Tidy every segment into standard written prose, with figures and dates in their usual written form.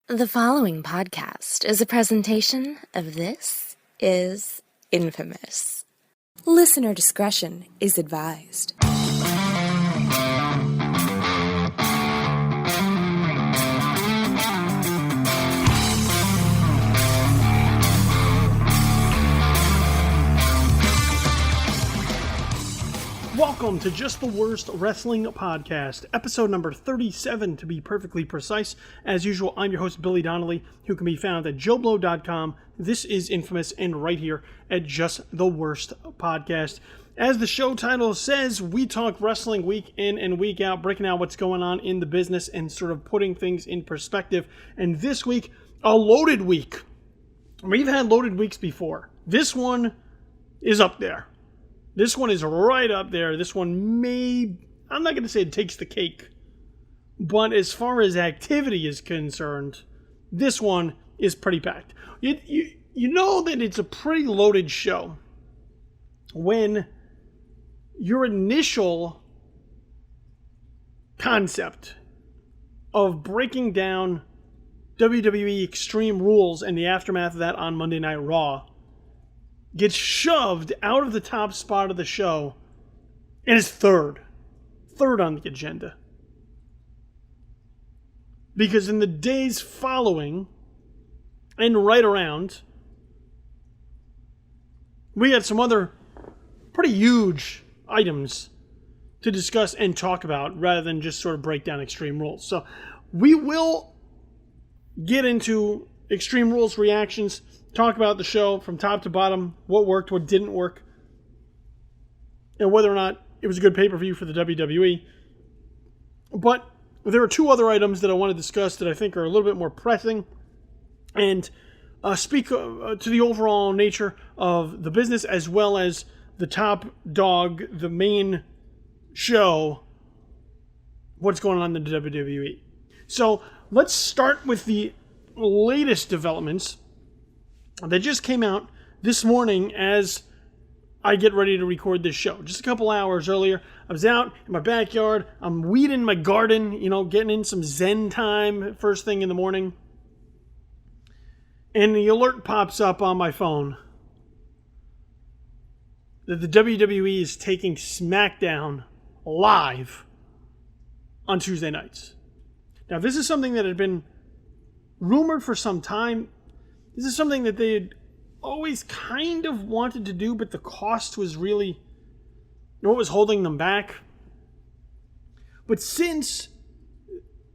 The following podcast is a presentation of This Is Infamous. Listener discretion is advised. Welcome to Just the Worst Wrestling Podcast, episode number 37 to be perfectly precise. As usual, I'm your host, Billy Donnelly, who can be found at JoeBlow.com. This is Infamous, and right here at Just the Worst Podcast. As the show title says, we talk wrestling week in and week out, breaking out what's going on in the business and sort of putting things in perspective. And this week, a loaded week. We've had loaded weeks before. This one is up there. This one is right up there. This one I'm not going to say it takes the cake, but as far as activity is concerned, this one is pretty packed. You know that it's a pretty loaded show when your initial concept of breaking down WWE Extreme Rules and the aftermath of that on Monday Night Raw gets shoved out of the top spot of the show and is third on the agenda. Because in the days following and right around, we had some other pretty huge items to discuss and talk about rather than just sort of break down Extreme Rules. So we will get into Extreme Rules reactions, talk about the show from top to bottom, what worked, what didn't work, and whether or not it was a good pay-per-view for the WWE. But there are two other items that I want to discuss that I think are a little bit more pressing and speak to the overall nature of the business as well as the top dog, the main show, what's going on in the WWE. So let's start with the latest developments that just came out this morning as I get ready to record this show. Just a couple hours earlier, I was out in my backyard. I'm weeding my garden, getting in some Zen time first thing in the morning. And the alert pops up on my phone that the WWE is taking Smackdown live on Tuesday nights. Now, this is something that had been rumored for some time. This is something that they had always kind of wanted to do, but the cost was really what was holding them back. But since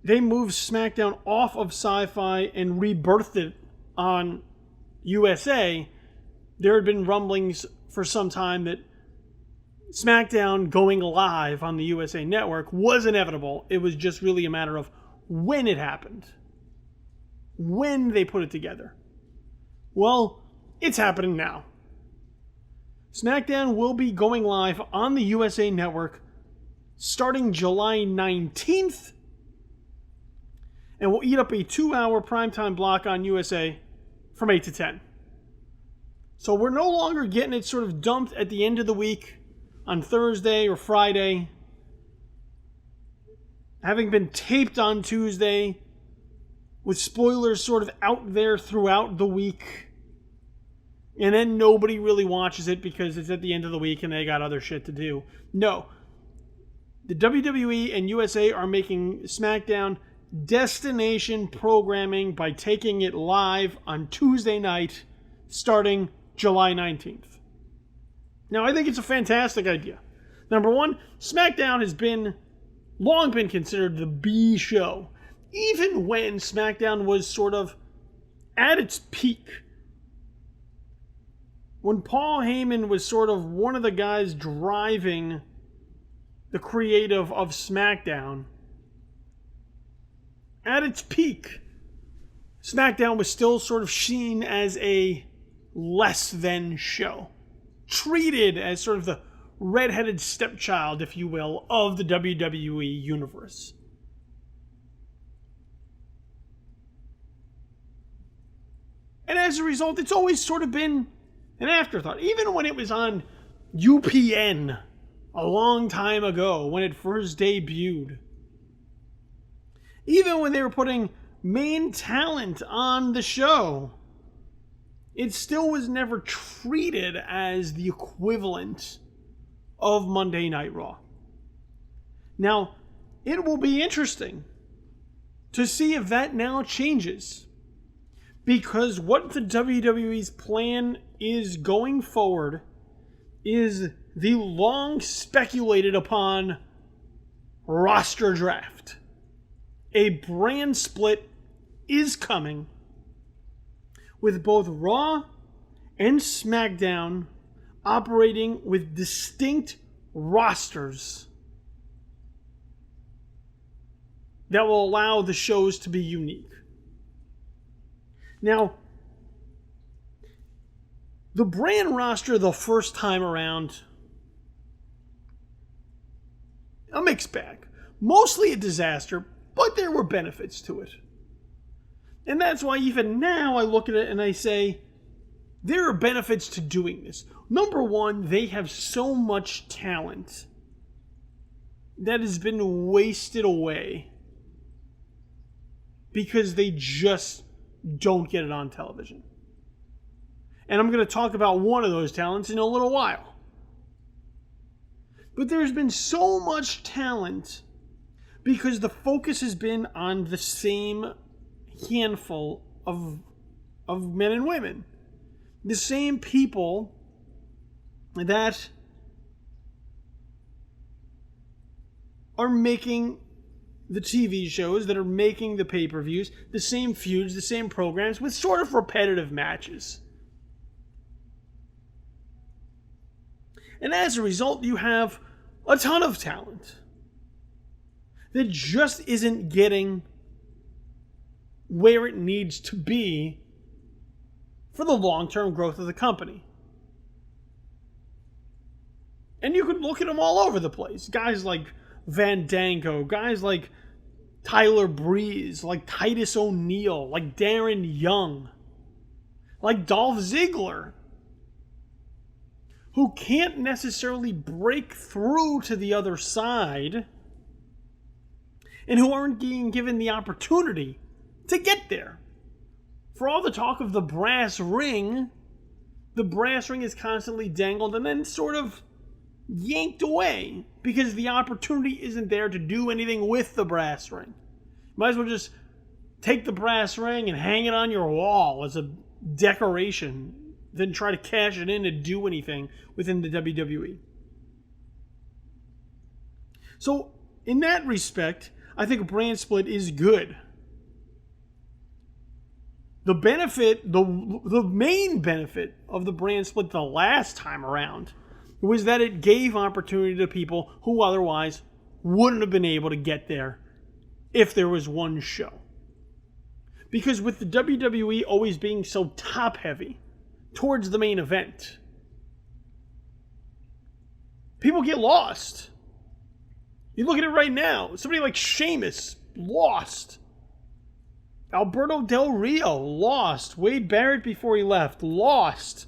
they moved SmackDown off of Sci-Fi and rebirthed it on USA, there had been rumblings for some time that SmackDown going live on the USA Network was inevitable. It was just really a matter of when it happened, when they put it together. Well, it's happening now. SmackDown will be going live on the USA Network starting July 19th and will eat up a 2-hour primetime block on USA from 8 to 10. So we're no longer getting it sort of dumped at the end of the week on Thursday or Friday, having been taped on Tuesday with spoilers sort of out there throughout the week. And then nobody really watches it because it's at the end of the week and they got other shit to do. No. The WWE and USA are making SmackDown destination programming by taking it live on Tuesday night starting July 19th. Now, I think it's a fantastic idea. Number one, SmackDown has long been considered the B show. Even when SmackDown was sort of at its peak. When Paul Heyman was sort of one of the guys driving the creative of SmackDown, at its peak, SmackDown was still sort of seen as a less than show. Treated as sort of the redheaded stepchild, if you will, of the WWE universe. And as a result, it's always sort of been an afterthought. Even when it was on UPN a long time ago, when it first debuted. Even when they were putting main talent on the show, it still was never treated as the equivalent of Monday Night Raw. Now, it will be interesting to see if that now changes. Because what the WWE's plan is going forward is the long speculated upon roster draft. A brand split is coming with both Raw and SmackDown operating with distinct rosters that will allow the shows to be unique. Now, the brand roster the first time around, a mixed bag. Mostly a disaster, but there were benefits to it. And that's why even now I look at it and I say, there are benefits to doing this. Number one, they have so much talent that has been wasted away because they just don't get it on television. And I'm going to talk about one of those talents in a little while. But there's been so much talent because the focus has been on the same handful of men and women. The same people that are making the TV shows, that are making the pay-per-views, the same feuds, the same programs, with sort of repetitive matches. And as a result, you have a ton of talent that just isn't getting where it needs to be for the long-term growth of the company. And you could look at them all over the place. Guys like Fandango, guys like Tyler Breeze, like Titus O'Neil, like Darren Young, like Dolph Ziggler, who can't necessarily break through to the other side and who aren't being given the opportunity to get there. For all the talk of the brass ring is constantly dangled and then sort of yanked away because the opportunity isn't there to do anything with the brass ring. Might as well just take the brass ring and hang it on your wall as a decoration than try to cash it in and do anything within the WWE. So, in that respect, I think a brand split is good. The benefit, the main benefit of the brand split the last time around was that it gave opportunity to people who otherwise wouldn't have been able to get there if there was one show. Because with the WWE always being so top-heavy towards the main event, people get lost. You look at it right now. Somebody like Sheamus, lost. Alberto Del Rio, lost. Wade Barrett before he left, lost.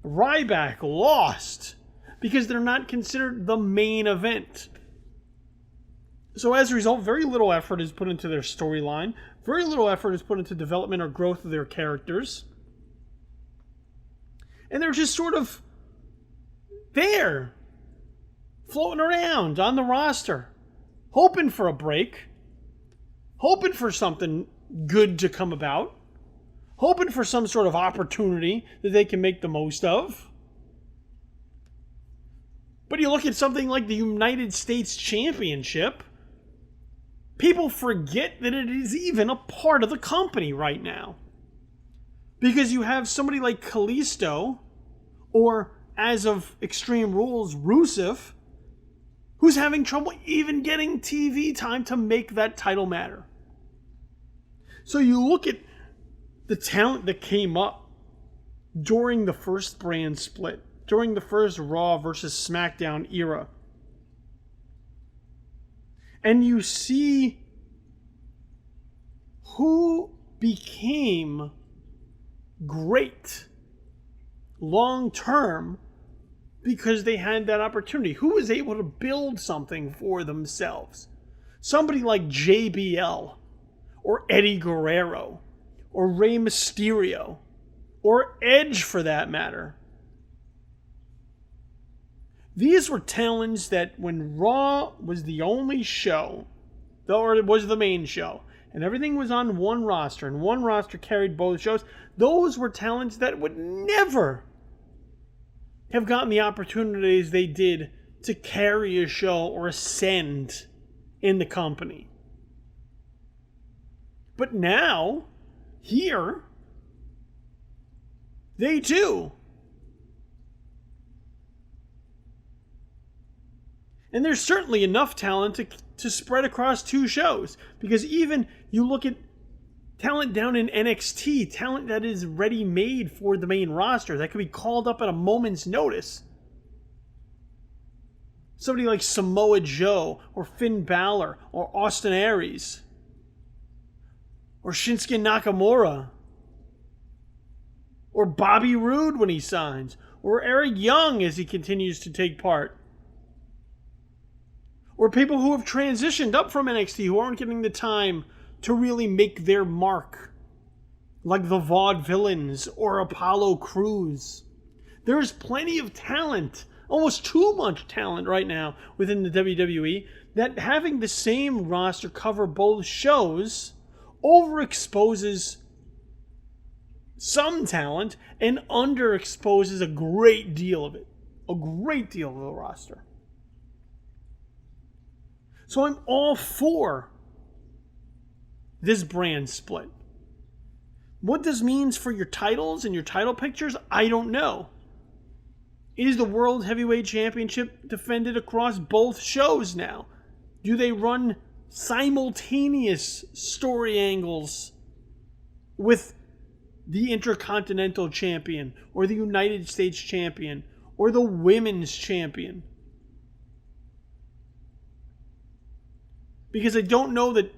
Ryback, lost. Because they're not considered the main event. So as a result, very little effort is put into their storyline. Very little effort is put into development or growth of their characters. And they're just sort of there, floating around on the roster, hoping for a break, hoping for something good to come about, hoping for some sort of opportunity that they can make the most of. But you look at something like the United States Championship, people forget that it is even a part of the company right now. Because you have somebody like Kalisto, or as of Extreme Rules, Rusev, who's having trouble even getting TV time to make that title matter. So you look at the talent that came up during the first brand split, during the first Raw versus SmackDown era, and you see who became great long term because they had that opportunity. Who was able to build something for themselves? Somebody like JBL, or Eddie Guerrero, or Rey Mysterio, or Edge for that matter. These were talents that when Raw was the only show, or it was the main show, and everything was on one roster, and one roster carried both shows, those were talents that would never have gotten the opportunities they did to carry a show or ascend in the company. But now, here, they do. And there's certainly enough talent to spread across two shows. Because even you look at talent down in NXT, talent that is ready-made for the main roster, that could be called up at a moment's notice. Somebody like Samoa Joe, or Finn Balor, or Austin Aries, or Shinsuke Nakamura, or Bobby Roode when he signs, or Eric Young as he continues to take part. Or people who have transitioned up from NXT who aren't getting the time to really make their mark. Like the Vaudevillains or Apollo Crews. There's plenty of talent, almost too much talent right now within the WWE, that having the same roster cover both shows overexposes some talent and underexposes a great deal of it. A great deal of the roster. So I'm all for this brand split. What this means for your titles and your title pictures, I don't know. Is the World Heavyweight Championship defended across both shows now? Do they run simultaneous story angles with the Intercontinental Champion, or the United States Champion, or the Women's Champion? Because I don't know that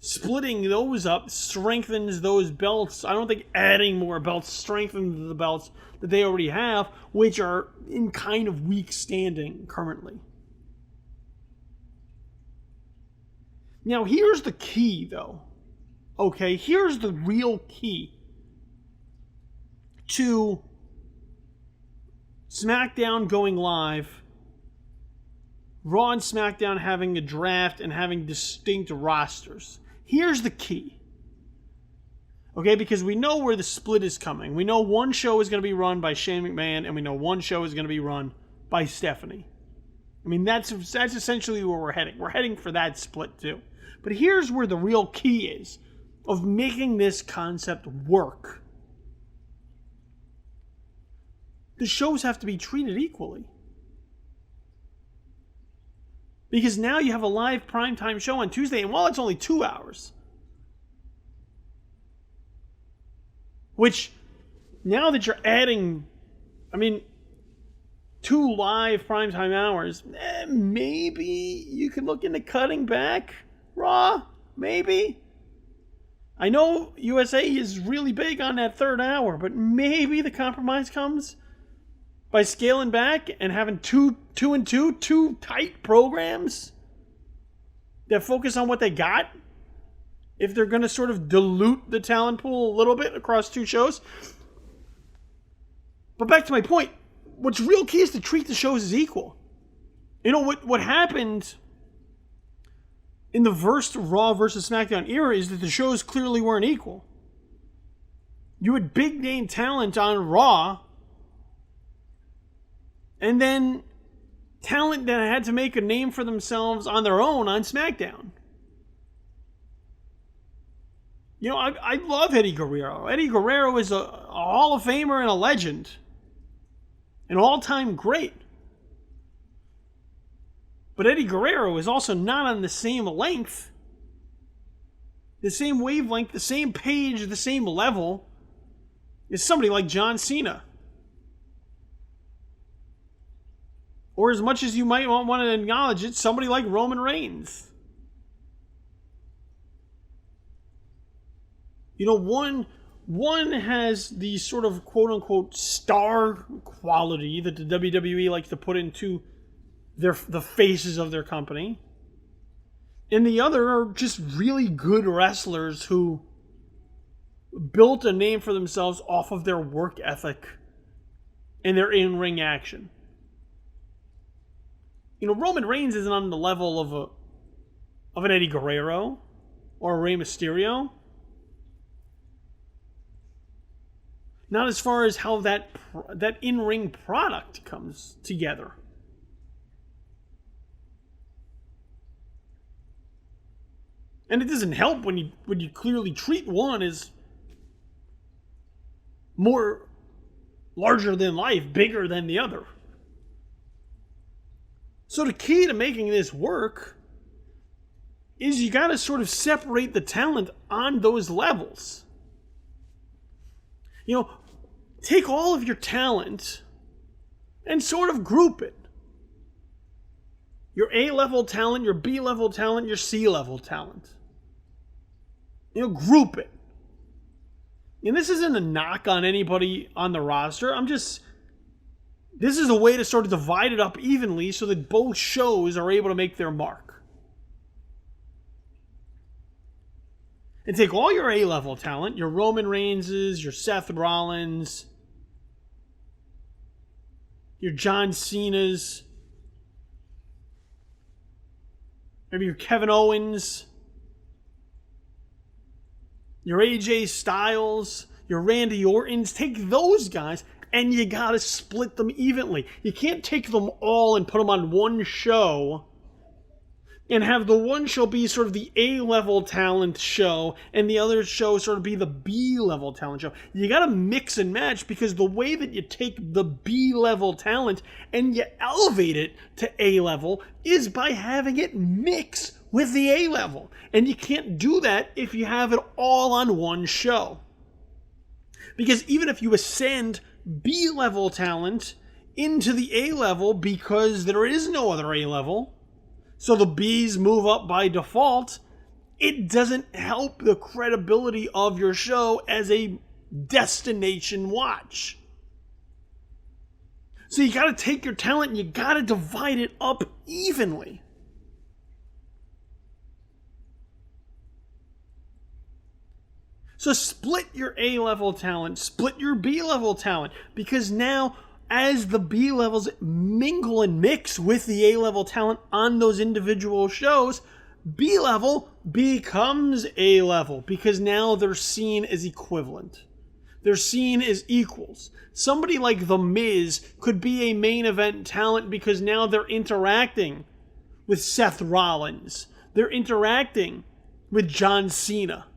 splitting those up strengthens those belts. I don't think adding more belts strengthens the belts that they already have, which are in kind of weak standing currently. Now, here's the key, though. Okay, here's the real key to SmackDown going live, Raw and SmackDown having a draft and having distinct rosters. Here's the key. Okay, because we know where the split is coming. We know one show is going to be run by Shane McMahon, and we know one show is going to be run by Stephanie. I mean, that's essentially where we're heading. We're heading for that split, too. But here's where the real key is of making this concept work. The shows have to be treated equally. Because now you have a live primetime show on Tuesday, and while it's only 2 hours, which, now that you're adding, 2 live primetime hours, maybe you could look into cutting back Raw, maybe. I know USA is really big on that third hour, but maybe the compromise comes by scaling back and having two tight programs that focus on what they got. If they're going to sort of dilute the talent pool a little bit across 2 shows. But back to my point, what's real key is to treat the shows as equal. You know, what happened in the Raw versus SmackDown era is that the shows clearly weren't equal. You had big name talent on Raw, and then talent that had to make a name for themselves on their own on SmackDown. You know, I love Eddie Guerrero. Eddie Guerrero is a Hall of Famer and a legend. An all-time great. But Eddie Guerrero is also not on the same length, the same wavelength, the same page, the same level as somebody like John Cena. Or as much as you might want to acknowledge it, somebody like Roman Reigns. You know, one has the sort of quote-unquote star quality that the WWE likes to put into the faces of their company. And the other are just really good wrestlers who built a name for themselves off of their work ethic and their in-ring action. Roman Reigns isn't on the level of an Eddie Guerrero or a Rey Mysterio. Not as far as how that in-ring product comes together. And it doesn't help when you clearly treat one as more larger than life, bigger than the other. So the key to making this work is you got to sort of separate the talent on those levels. Take all of your talent and sort of group it. Your A-level talent, your B-level talent, your C-level talent. Group it. And this isn't a knock on anybody on the roster. This is a way to sort of divide it up evenly so that both shows are able to make their mark. And take all your A-level talent, your Roman Reigns', your Seth Rollins', your John Cena's, maybe your Kevin Owens', your AJ Styles, your Randy Orton's. Take those guys and you gotta split them evenly. You can't take them all and put them on one show and have the one show be sort of the A-level talent show and the other show sort of be the B-level talent show. You gotta mix and match, because the way that you take the B-level talent and you elevate it to A-level is by having it mix with the A-level. And you can't do that if you have it all on one show. Because even if you ascend B-level talent into the A-level because there is no other A-level, so the B's move up by default, it doesn't help the credibility of your show as a destination watch. So you gotta take your talent and you gotta divide it up evenly. So split your A-level talent, split your B-level talent, because now as the B-levels mingle and mix with the A-level talent on those individual shows, B-level becomes A-level, because now they're seen as equivalent. They're seen as equals. Somebody like The Miz could be a main event talent because now they're interacting with Seth Rollins. They're interacting with John Cena.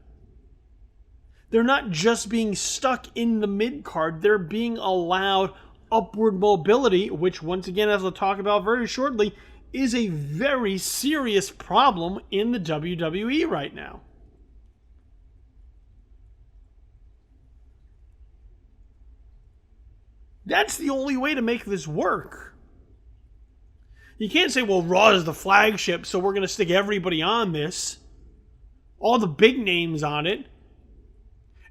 They're not just being stuck in the mid-card. They're being allowed upward mobility, which, once again, as I'll talk about very shortly, is a very serious problem in the WWE right now. That's the only way to make this work. You can't say, well, Raw is the flagship, so we're going to stick everybody on this, all the big names on it,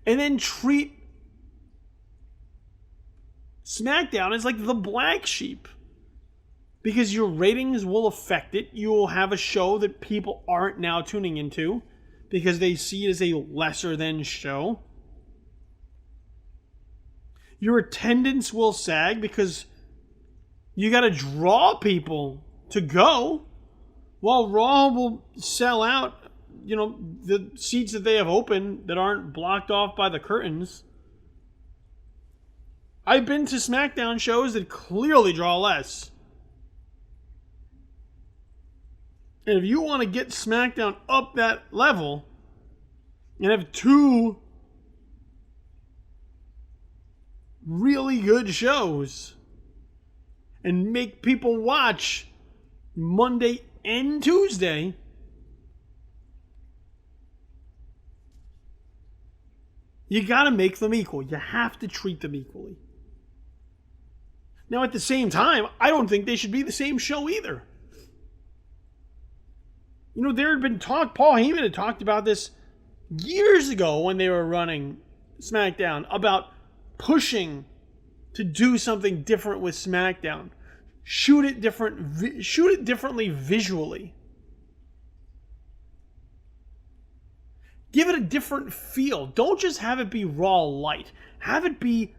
and then treat Smackdown as like the black sheep. Because your ratings will affect it. You will have a show that people aren't now tuning into because they see it as a lesser than show. Your attendance will sag because you got to draw people to go, while Raw will sell out, the seats that they have open that aren't blocked off by the curtains. I've been to SmackDown shows that clearly draw less. And if you want to get SmackDown up that level and have two really good shows and make people watch Monday and Tuesday, you got to make them equal. You have to treat them equally. Now, at the same time, I don't think they should be the same show either. There had been talk, Paul Heyman had talked about this years ago when they were running SmackDown, about pushing to do something different with SmackDown. Shoot it differently visually. Give it a different feel. Don't just have it be Raw light. Have it be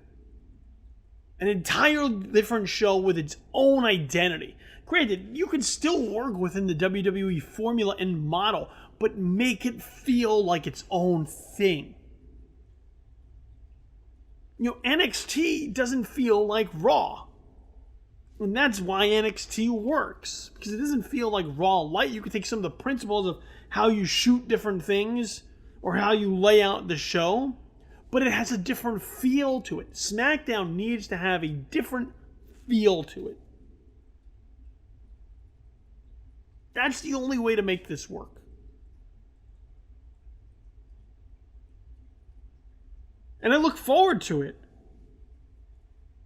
an entirely different show with its own identity. Granted, you can still work within the WWE formula and model, but make it feel like its own thing. NXT doesn't feel like Raw. And that's why NXT works. Because it doesn't feel like Raw light. You can take some of the principles of how you shoot different things or how you lay out the show, but it has a different feel to it. SmackDown needs to have a different feel to it. That's the only way to make this work. And I look forward to it.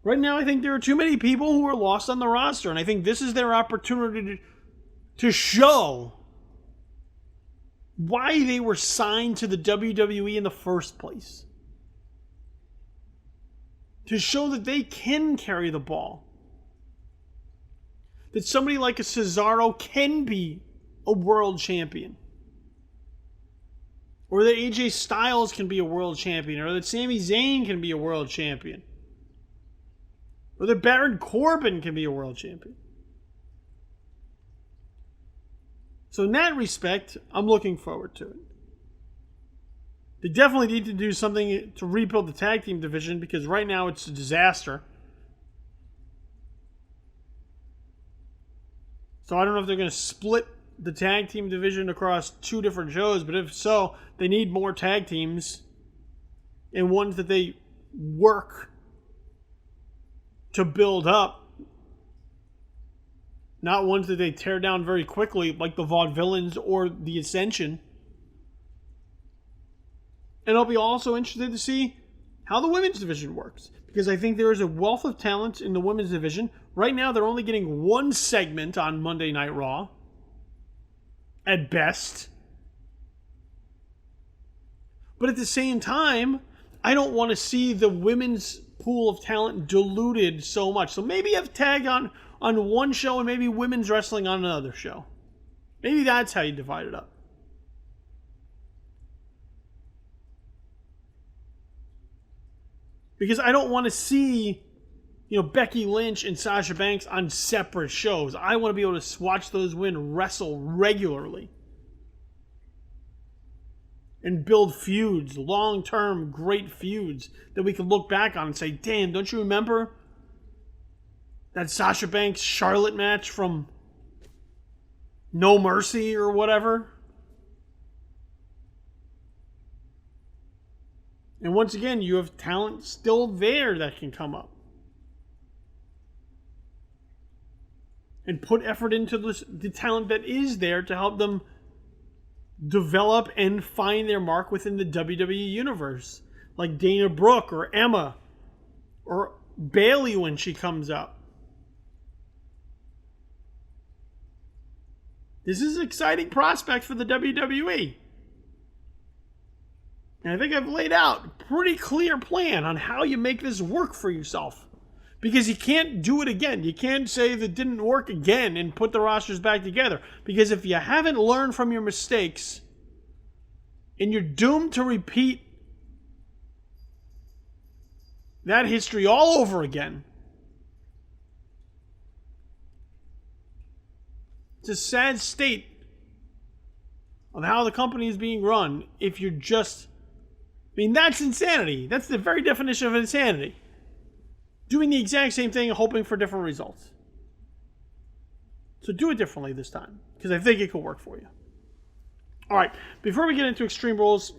Right now, I think there are too many people who are lost on the roster, and I think this is their opportunity to show why they were signed to the WWE in the first place. To show that they can carry the ball. That somebody like a Cesaro can be a world champion. Or that AJ Styles can be a world champion. Or that Sami Zayn can be a world champion. Or that Baron Corbin can be a world champion. So in that respect, I'm looking forward to it. They definitely need to do something to rebuild the tag team division because right now it's a disaster. So I don't know if they're going to split the tag team division across 2 different shows, but if so, they need more tag teams and ones that they work to build up. Not ones that they tear down very quickly, like the Vaudevillains or the Ascension. And I'll be also interested to see how the women's division works. Because I think there is a wealth of talent in the women's division. Right now, they're only getting 1 segment on Monday Night Raw. At best. But at the same time, I don't want to see the women's pool of talent diluted so much. So maybe have tag on one show and maybe women's wrestling on another show. Maybe that's how you divide it up. Because I don't want to see, Becky Lynch and Sasha Banks on separate shows. I want to be able to watch those women wrestle regularly. And build feuds, long-term great feuds that we can look back on and say, damn, don't you remember that Sasha Banks Charlotte match from No Mercy or whatever? And once again, you have talent still there that can come up. And put effort into the talent that is there to help them develop and find their mark within the WWE universe. Like Dana Brooke or Emma or Bayley when she comes up. This is an exciting prospect for the WWE. And I think I've laid out a pretty clear plan on how you make this work for yourself. Because you can't do it again. You can't say that didn't work again and put the rosters back together. Because if you haven't learned from your mistakes, and you're doomed to repeat that history all over again. It's a sad state of how the company is being run if you're just... that's insanity. That's the very definition of insanity. Doing the exact same thing and hoping for different results. So do it differently this time, because I think it could work for you. All right, before we get into Extreme Rules,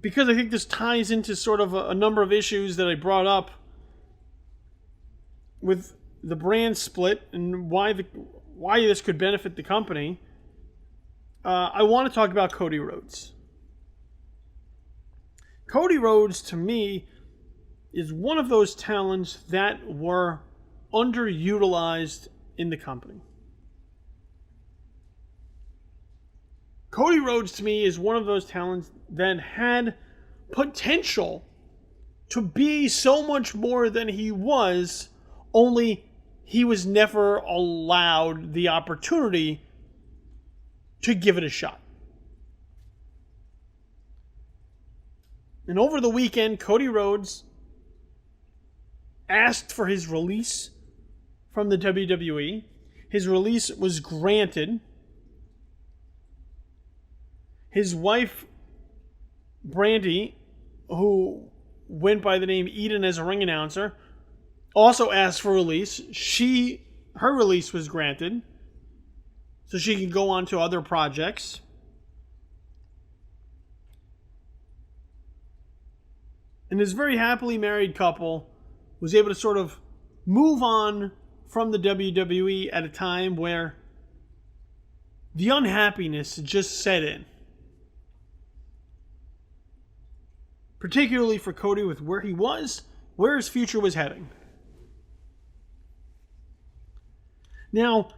because I think this ties into sort of a number of issues that I brought up with the brand split and why this could benefit the company, I want to talk about Cody Rhodes. Cody Rhodes, to me, is one of those talents that were underutilized in the company. Cody Rhodes, to me, is one of those talents that had potential to be so much more than he was, only he was never allowed the opportunity to give it a shot. And over the weekend, Cody Rhodes asked for his release from the WWE. His release was granted. His wife, Brandy, who went by the name Eden as a ring announcer, also asked for release. Her release was granted, so she can go on to other projects. And this very happily married couple was able to sort of move on from the WWE at a time where the unhappiness just set in. Particularly for Cody with where he was, where his future was heading. Now,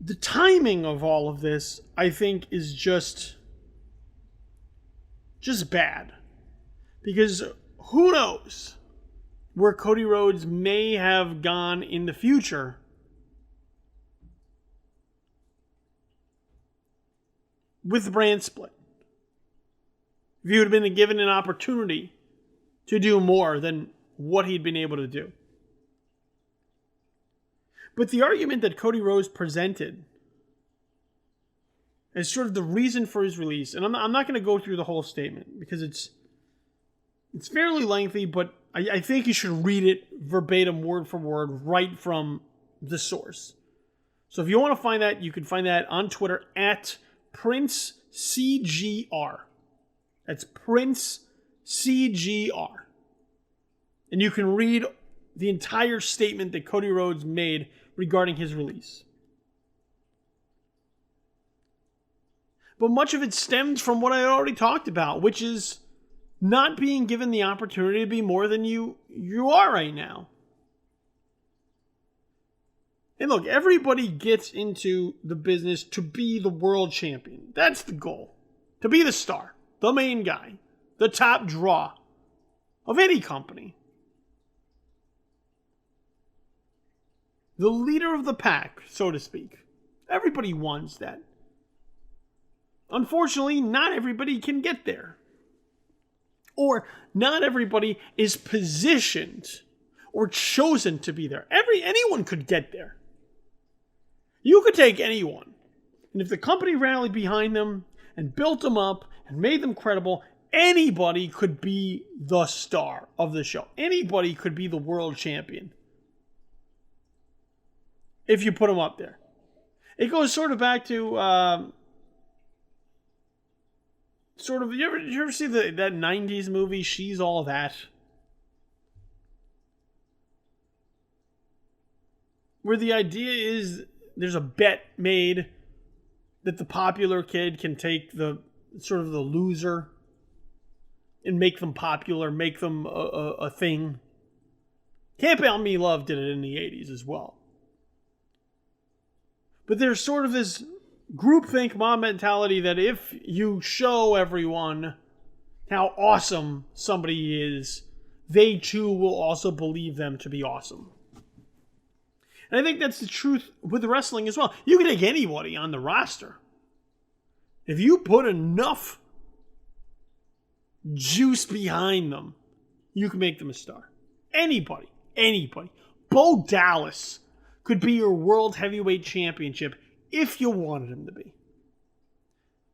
the timing of all of this, I think, is just bad. Because who knows where Cody Rhodes may have gone in the future with the brand split. If he would have been given an opportunity to do more than what he'd been able to do. But the argument that Cody Rhodes presented as sort of the reason for his release, and I'm not going to go through the whole statement because it's fairly lengthy, but I think you should read it verbatim, word for word, right from the source. So if you want to find that, you can find that on Twitter at PrinceCGR. That's PrinceCGR. And you can read the entire statement that Cody Rhodes made regarding his release. But much of it stems from what I already talked about, which is not being given the opportunity to be more than you are right now. And look, everybody gets into the business to be the world champion. That's the goal. To be the star, the main guy, the top draw of any company. The leader of the pack, so to speak. Everybody wants that. Unfortunately, not everybody can get there. Or not everybody is positioned or chosen to be there. Anyone could get there. You could take anyone. And if the company rallied behind them and built them up and made them credible, anybody could be the star of the show. Anybody could be the world champion. If you put them up there. It goes sort of back to... you ever see that 90s movie, She's All That? Where the idea is there's a bet made that the popular kid can take the sort of the loser and make them popular, make them a thing. Can't Help Me Love did it in the 80s as well. But there's sort of this groupthink mob mentality that if you show everyone how awesome somebody is, they too will also believe them to be awesome. And I think that's the truth with wrestling as well. You can take anybody on the roster. If you put enough juice behind them, you can make them a star. Anybody. Bo Dallas could be your World Heavyweight Championship if you wanted him to be.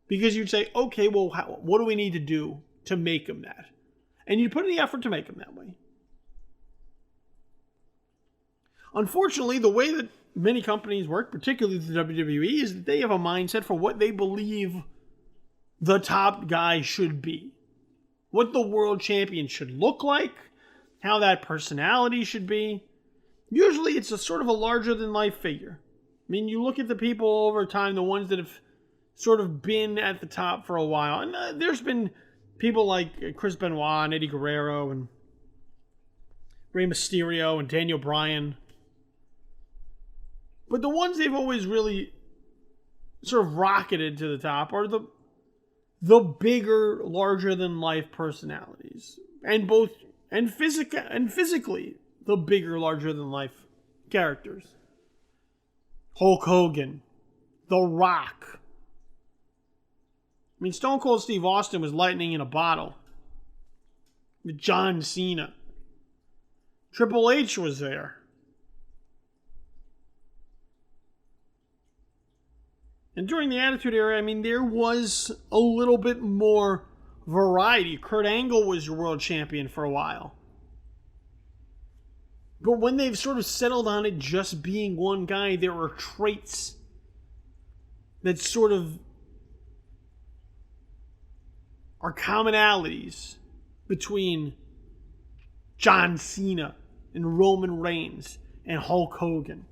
Because you'd say, okay, well, what do we need to do to make him that? And you'd put in the effort to make him that way. Unfortunately, the way that many companies work, particularly the WWE, is that they have a mindset for what they believe the top guy should be. What the world champion should look like, how that personality should be. Usually it's a sort of a larger-than-life figure. I mean, you look at the people over time, the ones that have sort of been at the top for a while. And there's been people like Chris Benoit and Eddie Guerrero and Rey Mysterio and Daniel Bryan. But the ones they've always really sort of rocketed to the top are the bigger, larger-than-life personalities. And physically, the bigger, larger-than-life characters. Hulk Hogan, The Rock. I mean, Stone Cold Steve Austin was lightning in a bottle with John Cena. Triple H was there. And during the Attitude Era, I mean, there was a little bit more variety. Kurt Angle was your world champion for a while. But when they've sort of settled on it just being one guy, there are traits that sort of are commonalities between John Cena and Roman Reigns and Hulk Hogan.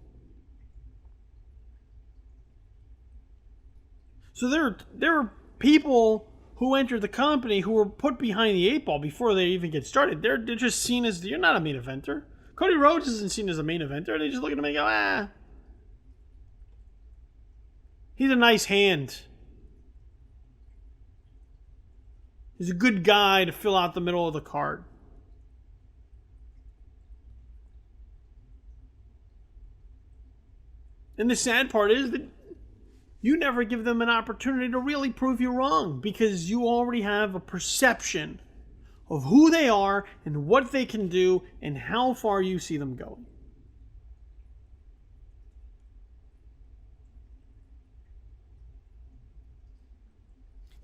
So there are people who entered the company who were put behind the eight ball before they even get started. They're just seen as, you're not a main eventer. Cody Rhodes isn't seen as a main eventer. They just look at him and go, he's a nice hand. He's a good guy to fill out the middle of the card. And the sad part is that you never give them an opportunity to really prove you wrong, because you already have a perception of who they are and what they can do and how far you see them going.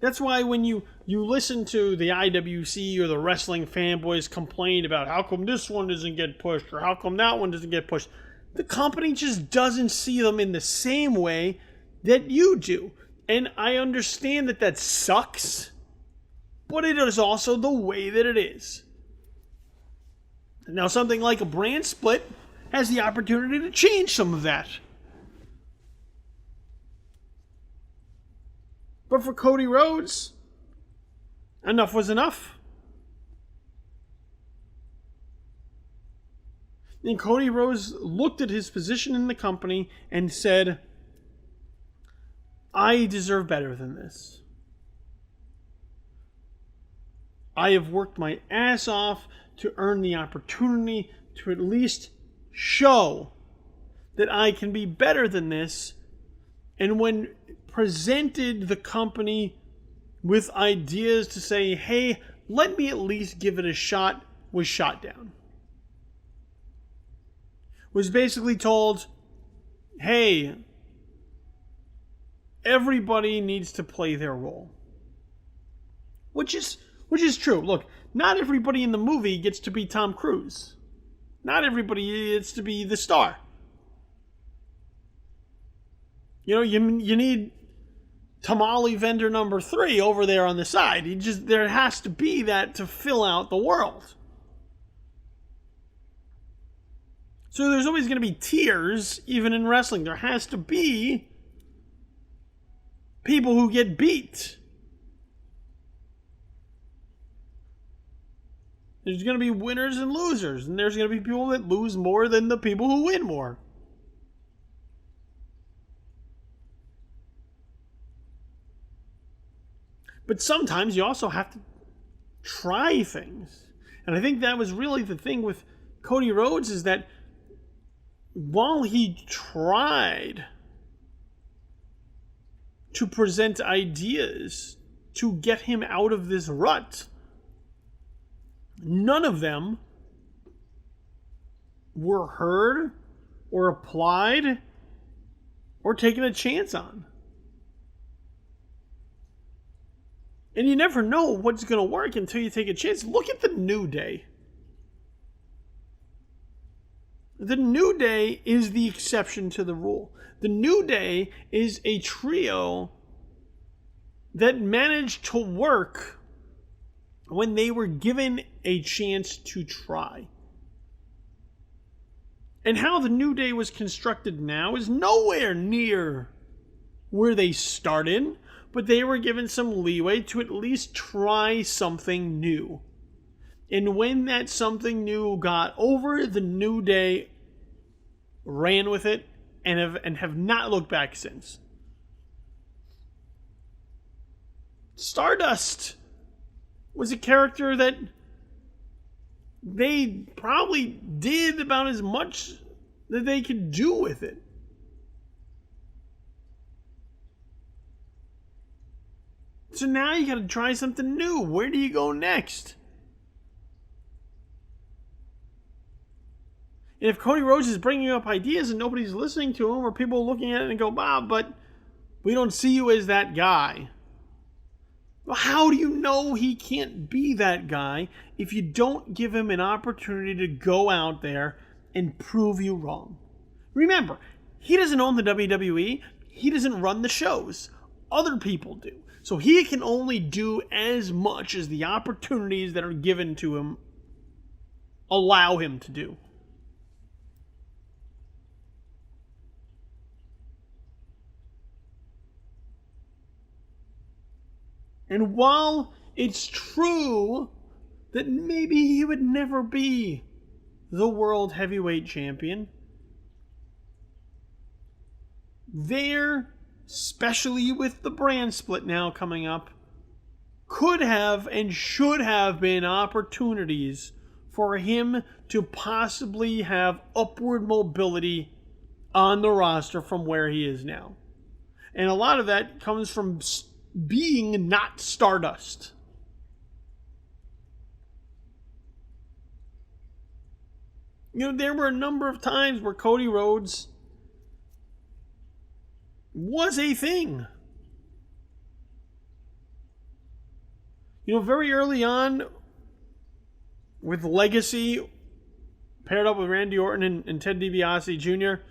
That's why when you listen to the IWC or the wrestling fanboys complain about how come this one doesn't get pushed or how come that one doesn't get pushed, the company just doesn't see them in the same way that you do. And I understand that sucks, but it is also the way that it is. Now, something like a brand split has the opportunity to change some of that. But for Cody Rhodes, enough was enough. And Cody Rhodes looked at his position in the company and said, I deserve better than this. I have worked my ass off to earn the opportunity to at least show that I can be better than this. And when presented the company with ideas to say, hey, let me at least give it a shot, was shot down. Was basically told, hey, everybody needs to play their role. Which is true. Look, not everybody in the movie gets to be Tom Cruise. Not everybody gets to be the star. You know, you need tamale vendor number 3 over there on the side. There has to be that to fill out the world. So there's always going to be tiers, even in wrestling. There has to be people who get beat. There's going to be winners and losers, and there's going to be people that lose more than the people who win more. But sometimes you also have to try things. And I think that was really the thing with Cody Rhodes, is that while he tried to present ideas to get him out of this rut, none of them were heard or applied or taken a chance on. And you never know what's going to work until you take a chance. Look at the New Day. The New Day is the exception to the rule. The New Day is a trio that managed to work when they were given a chance to try. And how the New Day was constructed now is nowhere near where they started, but they were given some leeway to at least try something new. And when that something new got over, the New Day ran with it and have not looked back since. Stardust was a character that they probably did about as much that they could do with it. So now you got to try something new. Where do you go next? And if Cody Rhodes is bringing up ideas and nobody's listening to him, or people looking at it and go, Bob, but we don't see you as that guy. Well, how do you know he can't be that guy if you don't give him an opportunity to go out there and prove you wrong? Remember, he doesn't own the WWE. He doesn't run the shows. Other people do. So he can only do as much as the opportunities that are given to him allow him to do. And while it's true that maybe he would never be the world heavyweight champion, there, especially with the brand split now coming up, could have and should have been opportunities for him to possibly have upward mobility on the roster from where he is now. And a lot of that comes from being not Stardust. You know, there were a number of times where Cody Rhodes was a thing. You know, very early on with Legacy paired up with Randy Orton and Ted DiBiase Jr.,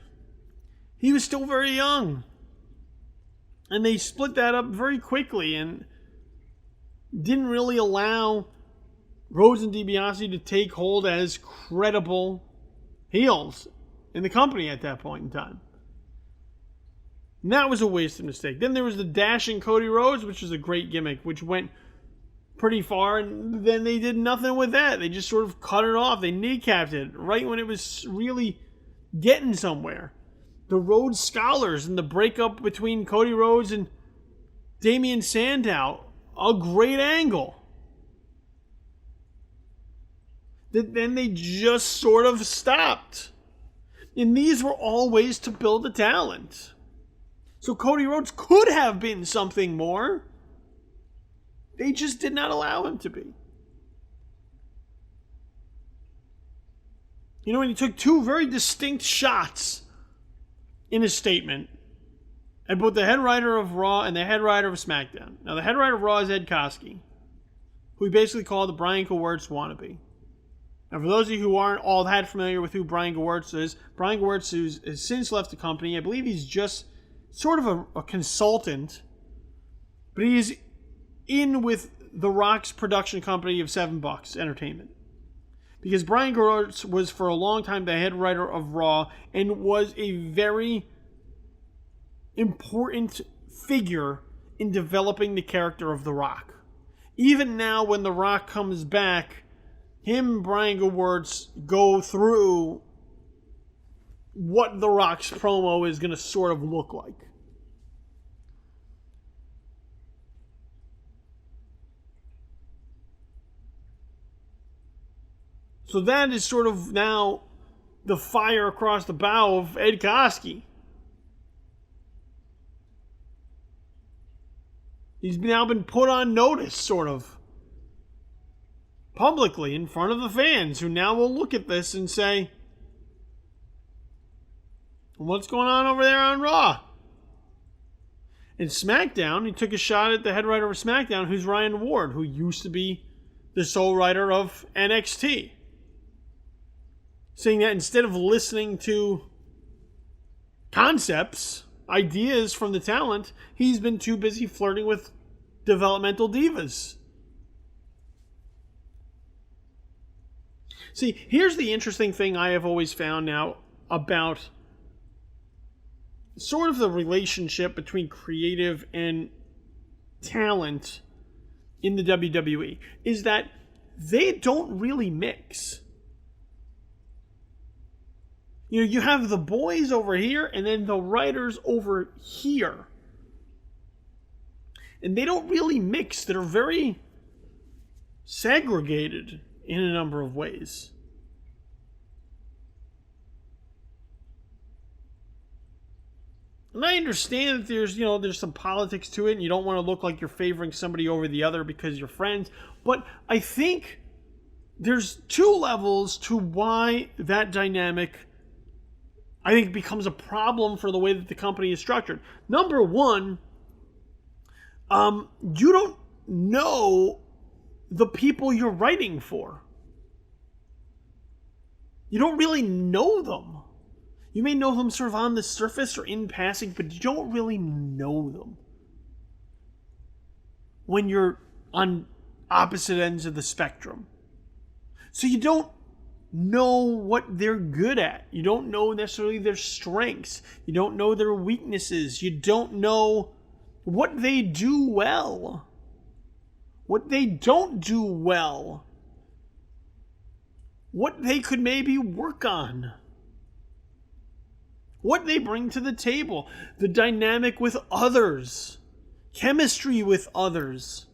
he was still very young. And they split that up very quickly and didn't really allow Rhodes and DiBiase to take hold as credible heels in the company at that point in time. And that was a wasted mistake. Then there was the Dashing Cody Rhodes, which was a great gimmick, which went pretty far, and then they did nothing with that. They just sort of cut it off. They kneecapped it right when it was really getting somewhere. The Rhodes Scholars and the breakup between Cody Rhodes and Damian Sandow, a great angle. Then they just sort of stopped. And these were all ways to build the talent. So Cody Rhodes could have been something more. They just did not allow him to be. You know, and he took two very distinct shots in his statement at both the head writer of Raw and the head writer of SmackDown. Now, the head writer of Raw is Ed Koskey, who he basically called the Brian Gewirtz wannabe. Now, for those of you who aren't all that familiar with who Brian Gewirtz is, Brian Gewirtz has since left the company. I believe he's just sort of a consultant, but he's in with The Rock's production company of $7 Entertainment. Because Brian Gewirtz was for a long time the head writer of Raw and was a very important figure in developing the character of The Rock. Even now when The Rock comes back, him and Brian Gewirtz go through what The Rock's promo is going to sort of look like. So that is sort of now the fire across the bow of Ed Koskey. He's now been put on notice, sort of, publicly in front of the fans, who now will look at this and say, what's going on over there on Raw? In SmackDown, he took a shot at the head writer of SmackDown, who's Ryan Ward, who used to be the sole writer of NXT. Saying that instead of listening to concepts, ideas from the talent, he's been too busy flirting with developmental divas. See, here's the interesting thing I have always found now about sort of the relationship between creative and talent in the WWE, is that they don't really mix. You know, you have the boys over here and then the writers over here. And they don't really mix. They're very segregated in a number of ways. And I understand that there's some politics to it and you don't want to look like you're favoring somebody over the other because you're friends. But I think there's two levels to why that dynamic, I think, becomes a problem for the way that the company is structured. Number one, you don't know the people you're writing for. You don't really know them. You may know them sort of on the surface or in passing, but you don't really know them when you're on opposite ends of the spectrum. So you don't know what they're good at. You don't know necessarily their strengths. You don't know their weaknesses. You don't know what they do well, what they don't do well, what they could maybe work on, what they bring to the table, the dynamic with others, chemistry with others.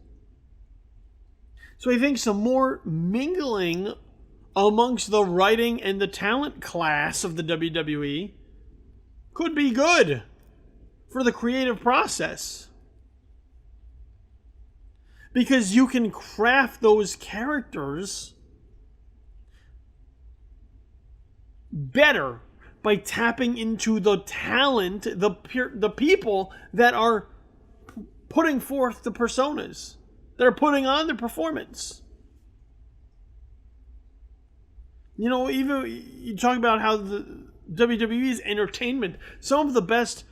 So I think some more mingling amongst the writing and the talent class of the WWE could be good for the creative process. Because you can craft those characters better by tapping into the talent, the people that are putting forth the personas, that are putting on the performance. You know, even you talk about how the WWE's entertainment, some of the best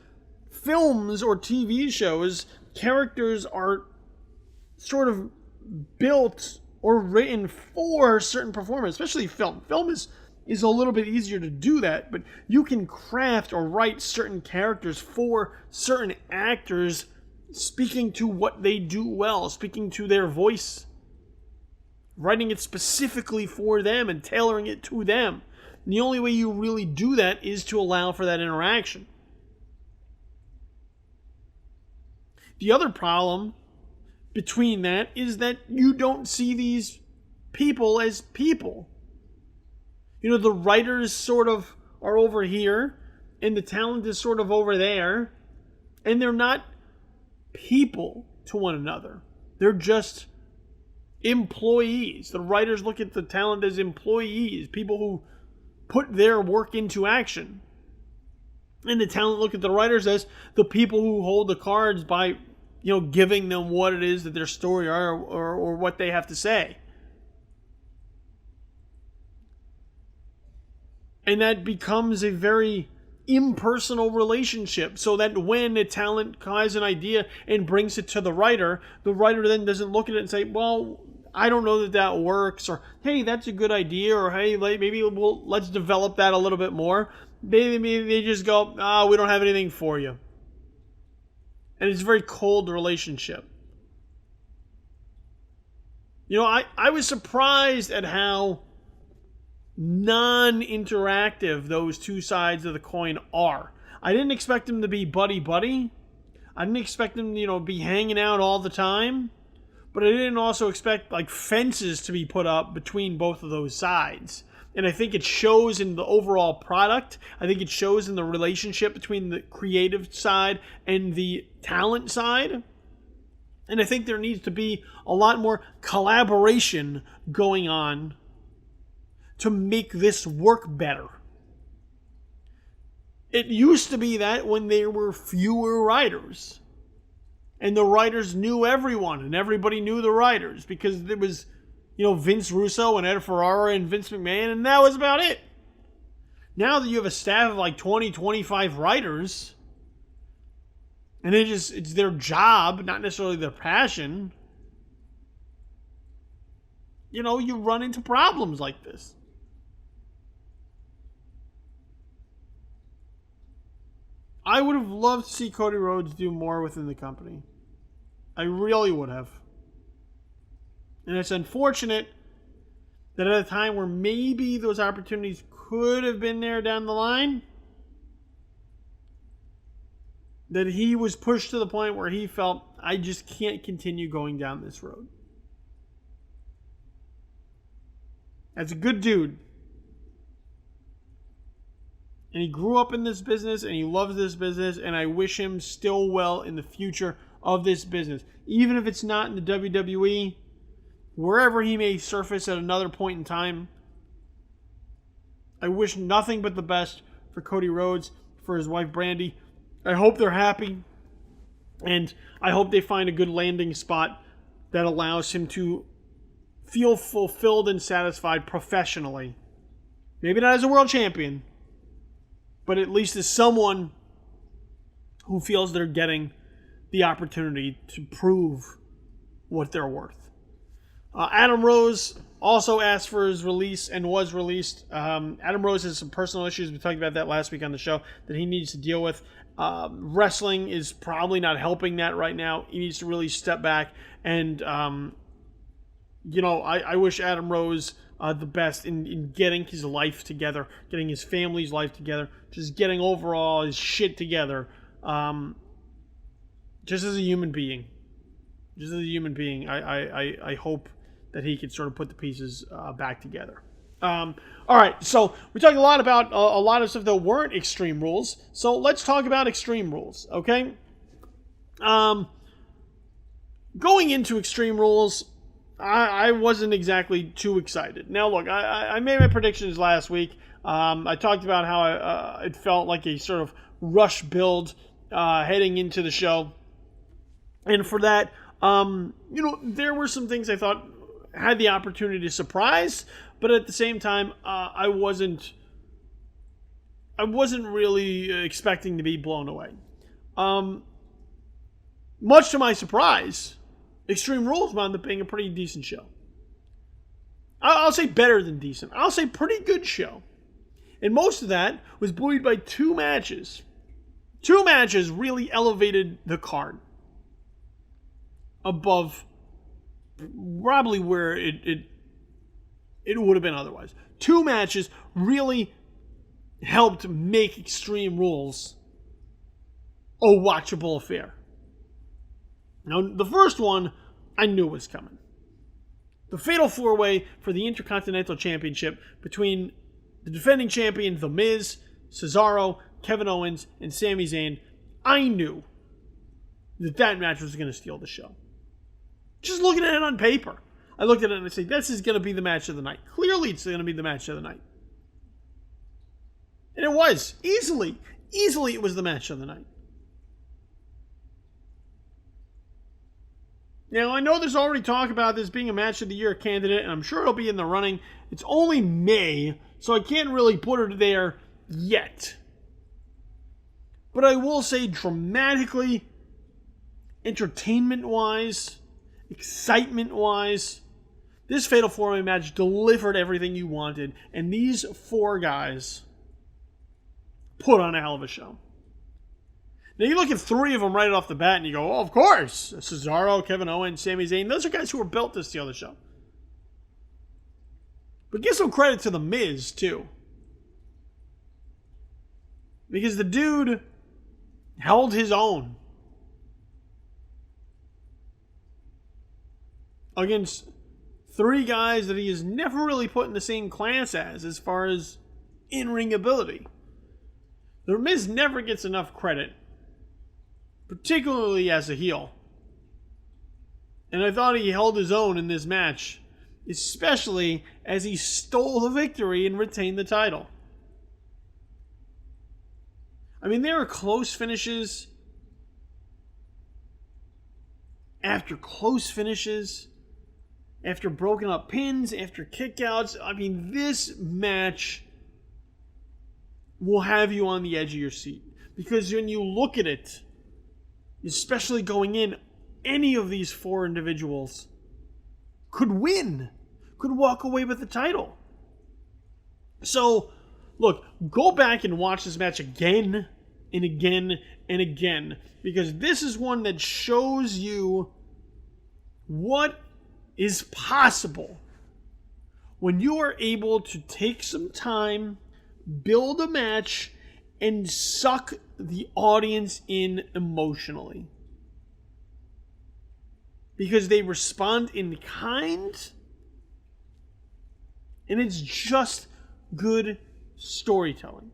films or TV shows, characters are sort of built or written for certain performance, especially film. Film is a little bit easier to do that, but you can craft or write certain characters for certain actors, speaking to what they do well, speaking to their voice, writing it specifically for them and tailoring it to them. And the only way you really do that is to allow for that interaction. The other problem between that is that you don't see these people as people. You know, the writers sort of are over here, and the talent is sort of over there, and they're not people to one another. They're just employees. The writers look at the talent as employees, people who put their work into action. And the talent look at the writers as the people who hold the cards by, you know, giving them what it is that their story are or what they have to say. And that becomes a very impersonal relationship, so that when a talent has an idea and brings it to the writer then doesn't look at it and say, well, I don't know that works, or hey, that's a good idea, or hey, maybe let's develop that a little bit more. They just go, we don't have anything for you. And it's a very cold relationship. You know, I was surprised at how non-interactive those two sides of the coin are. I didn't expect them to be buddy-buddy. I didn't expect them to, you know, be hanging out all the time. But I didn't also expect, like, fences to be put up between both of those sides. And I think it shows in the overall product. I think it shows in the relationship between the creative side and the talent side. And I think there needs to be a lot more collaboration going on to make this work better. It used to be that when there were fewer writers, and the writers knew everyone, and everybody knew the writers, because there was, you know, Vince Russo and Ed Ferrara and Vince McMahon, and that was about it. Now that you have a staff of like 20, 25 writers, and it's their job, not necessarily their passion, you know, you run into problems like this. I would have loved to see Cody Rhodes do more within the company. I really would have. And it's unfortunate that at a time where maybe those opportunities could have been there down the line, that he was pushed to the point where he felt, I just can't continue going down this road. As a good dude, and he grew up in this business, and he loves this business, and I wish him still well in the future of this business. Even if it's not in the WWE, wherever he may surface at another point in time. I wish nothing but the best for Cody Rhodes, for his wife Brandy. I hope they're happy, and I hope they find a good landing spot that allows him to feel fulfilled and satisfied professionally. Maybe not as a world champion, but at least as someone who feels they're getting the opportunity to prove what they're worth. Adam Rose also asked for his release and was released. Adam Rose has some personal issues. We talked about that last week on the show that he needs to deal with. Wrestling is probably not helping that right now. He needs to really step back. And, I wish Adam Rose the best in getting his life together, getting his family's life together, just getting overall his shit together. Just as a human being. I hope that he can sort of put the pieces back together. All right, so we talked a lot about a lot of stuff that weren't Extreme Rules. So let's talk about Extreme Rules, okay? Going into Extreme Rules, I wasn't exactly too excited. Now, look, I made my predictions last week. I talked about how it felt like a sort of rush build heading into the show. And for that, there were some things I thought had the opportunity to surprise, but at the same time, I wasn't really expecting to be blown away. Much to my surprise, Extreme Rules wound up being a pretty decent show. I'll say better than decent. I'll say pretty good show. And most of that was buoyed by two matches. Two matches really elevated the card above probably where it would have been otherwise. Two matches really helped make Extreme Rules a watchable affair. Now, the first one, I knew was coming. The Fatal 4-Way for the Intercontinental Championship between the defending champion, The Miz, Cesaro, Kevin Owens, and Sami Zayn. I knew that match was going to steal the show. Just looking at it on paper. I looked at it and I said, this is going to be the match of the night. Clearly, it's going to be the match of the night. And it was. Easily it was the match of the night. Now, I know there's already talk about this being a match of the year candidate, and I'm sure it'll be in the running. It's only May, so I can't really put it there yet. But I will say dramatically, entertainment-wise, excitement-wise, this Fatal 4-Way match delivered everything you wanted, and these four guys put on a hell of a show. Now, you look at three of them right off the bat, and you go, oh, of course, Cesaro, Kevin Owens, Sami Zayn, those are guys who were built to steal the show. But give some credit to The Miz, too. Because the dude held his own against three guys that he has never really put in the same class as far as in-ring ability. The Miz never gets enough credit, particularly as a heel. And I thought he held his own in this match, especially as he stole the victory and retained the title. I mean, there are close finishes after close finishes, after broken up pins, after kickouts. I mean, this match will have you on the edge of your seat. Because when you look at it, especially going in, any of these four individuals could win, could walk away with the title. So, look, go back and watch this match again and again and again, because this is one that shows you what is possible when you are able to take some time, build a match, and suck the audience in emotionally. Because they respond in kind, and it's just good storytelling.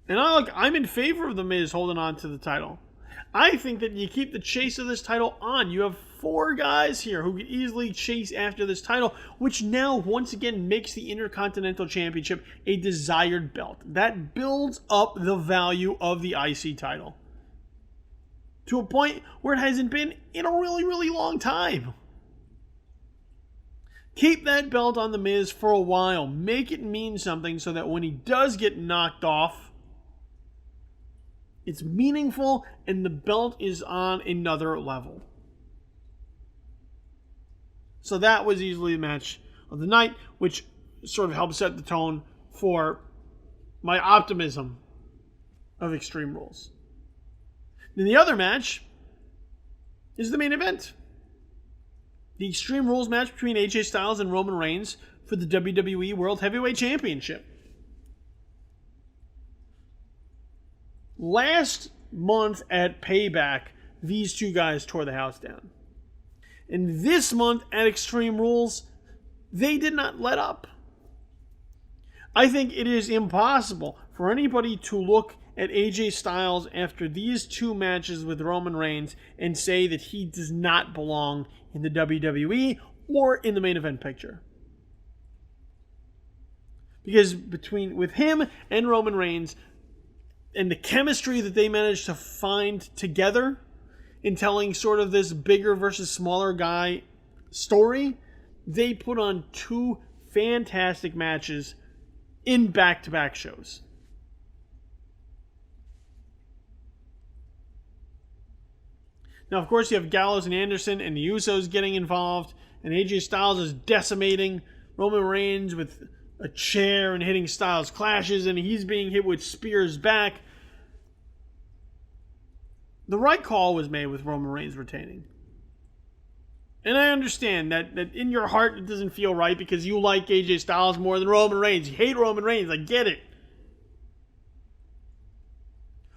And I'm in favor of The Miz holding on to the title. I think that you keep the chase of this title on. You have 4 guys here who could easily chase after this title, which now once again makes the Intercontinental Championship a desired belt. That builds up the value of the IC title to a point where it hasn't been in a really, really long time. Keep that belt on The Miz for a while. Make it mean something so that when he does get knocked off, it's meaningful and the belt is on another level. So that was easily the match of the night, which sort of helped set the tone for my optimism of Extreme Rules. Then the other match is the main event. The Extreme Rules match between AJ Styles and Roman Reigns for the WWE World Heavyweight Championship. Last month at Payback, these 2 guys tore the house down. And this month at Extreme Rules, they did not let up. I think it is impossible for anybody to look at AJ Styles after these 2 matches with Roman Reigns and say that he does not belong in the WWE or in the main event picture. Because with him and Roman Reigns and the chemistry that they managed to find together in telling sort of this bigger versus smaller guy story, they put on 2 fantastic matches in back-to-back shows. Now, of course, you have Gallows and Anderson and the Usos getting involved, and AJ Styles is decimating Roman Reigns with a chair and hitting Styles clashes, and he's being hit with spears back. The right call was made with Roman Reigns retaining. And I understand that in your heart it doesn't feel right because you like AJ Styles more than Roman Reigns. You hate Roman Reigns. I get it.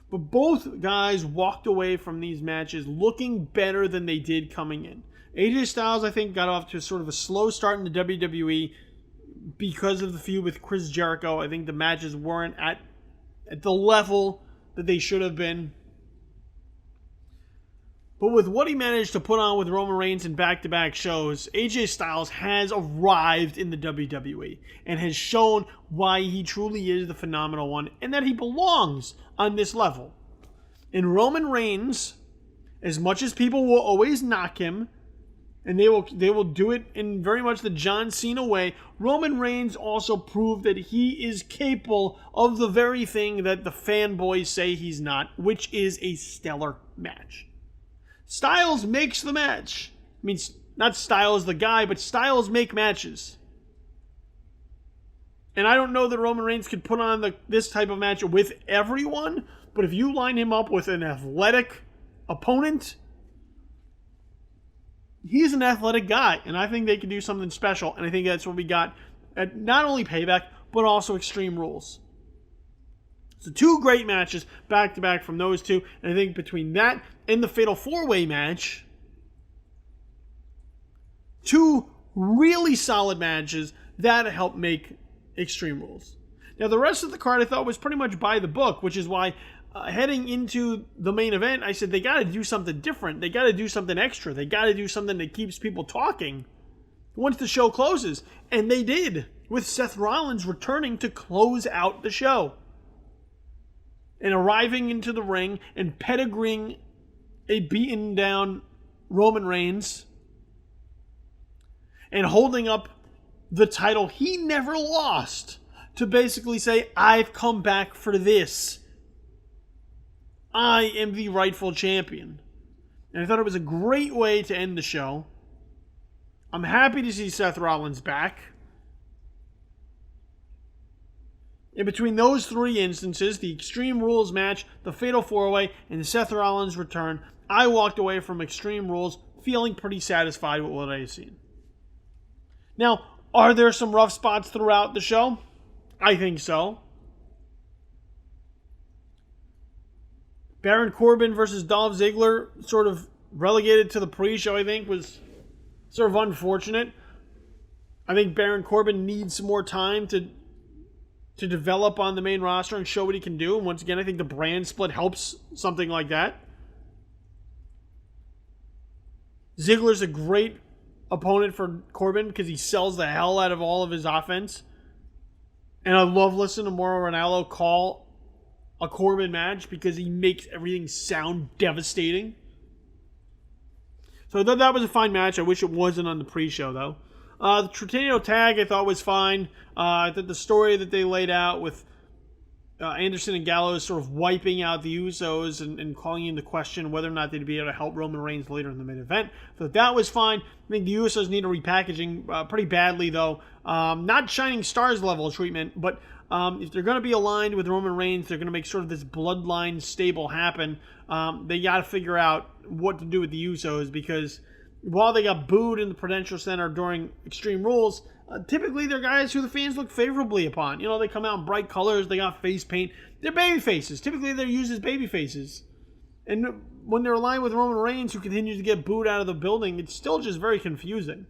But both guys walked away from these matches looking better than they did coming in. AJ Styles, I think, got off to sort of a slow start in the WWE because of the feud with Chris Jericho. I think the matches weren't at the level that they should have been. But with what he managed to put on with Roman Reigns in back-to-back shows, AJ Styles has arrived in the WWE and has shown why he truly is the phenomenal one and that he belongs on this level. And Roman Reigns, as much as people will always knock him, and they will do it in very much the John Cena way, Roman Reigns also proved that he is capable of the very thing that the fanboys say he's not, which is a stellar match. Styles makes the match. I mean, not Styles the guy, but Styles make matches. And I don't know that Roman Reigns could put on this type of match with everyone, but if you line him up with an athletic opponent, he's an athletic guy, and I think they can do something special, and I think that's what we got at not only Payback, but also Extreme Rules. So 2 great matches back-to-back from those 2. And I think between that and the Fatal 4-Way match, 2 really solid matches that helped make Extreme Rules. Now, the rest of the card I thought was pretty much by the book, which is why heading into the main event, I said they got to do something different. They got to do something extra. They got to do something that keeps people talking once the show closes. And they did, with Seth Rollins returning to close out the show. And arriving into the ring and pedigreeing a beaten down Roman Reigns and holding up the title he never lost to basically say, I've come back for this. I am the rightful champion. And I thought it was a great way to end the show. I'm happy to see Seth Rollins back. In between those 3 instances, the Extreme Rules match, the Fatal 4-Way, and Seth Rollins' return, I walked away from Extreme Rules feeling pretty satisfied with what I had seen. Now, are there some rough spots throughout the show? I think so. Baron Corbin versus Dolph Ziggler, sort of relegated to the pre-show, I think, was sort of unfortunate. I think Baron Corbin needs some more time to develop on the main roster and show what he can do. And once again, I think the brand split helps something like that. Ziggler's a great opponent for Corbin because he sells the hell out of all of his offense. And I love listening to Mauro Ranallo call a Corbin match because he makes everything sound devastating. So I thought that was a fine match. I wish it wasn't on the pre-show, though. The Tornado tag I thought was fine. I thought the story that they laid out with Anderson and Gallows sort of wiping out the Usos and calling into question whether or not they'd be able to help Roman Reigns later in the main event. So that was fine. I think the Usos need a repackaging pretty badly, though. Not Shining Stars level treatment, but if they're going to be aligned with Roman Reigns, they're going to make sort of this bloodline stable happen. They got to figure out what to do with the Usos because while they got booed in the Prudential Center during Extreme Rules, typically they're guys who the fans look favorably upon. You know, they come out in bright colors, they got face paint. They're baby faces. Typically they're used as baby faces. And when they're aligned with Roman Reigns, who continues to get booed out of the building, it's still just very confusing.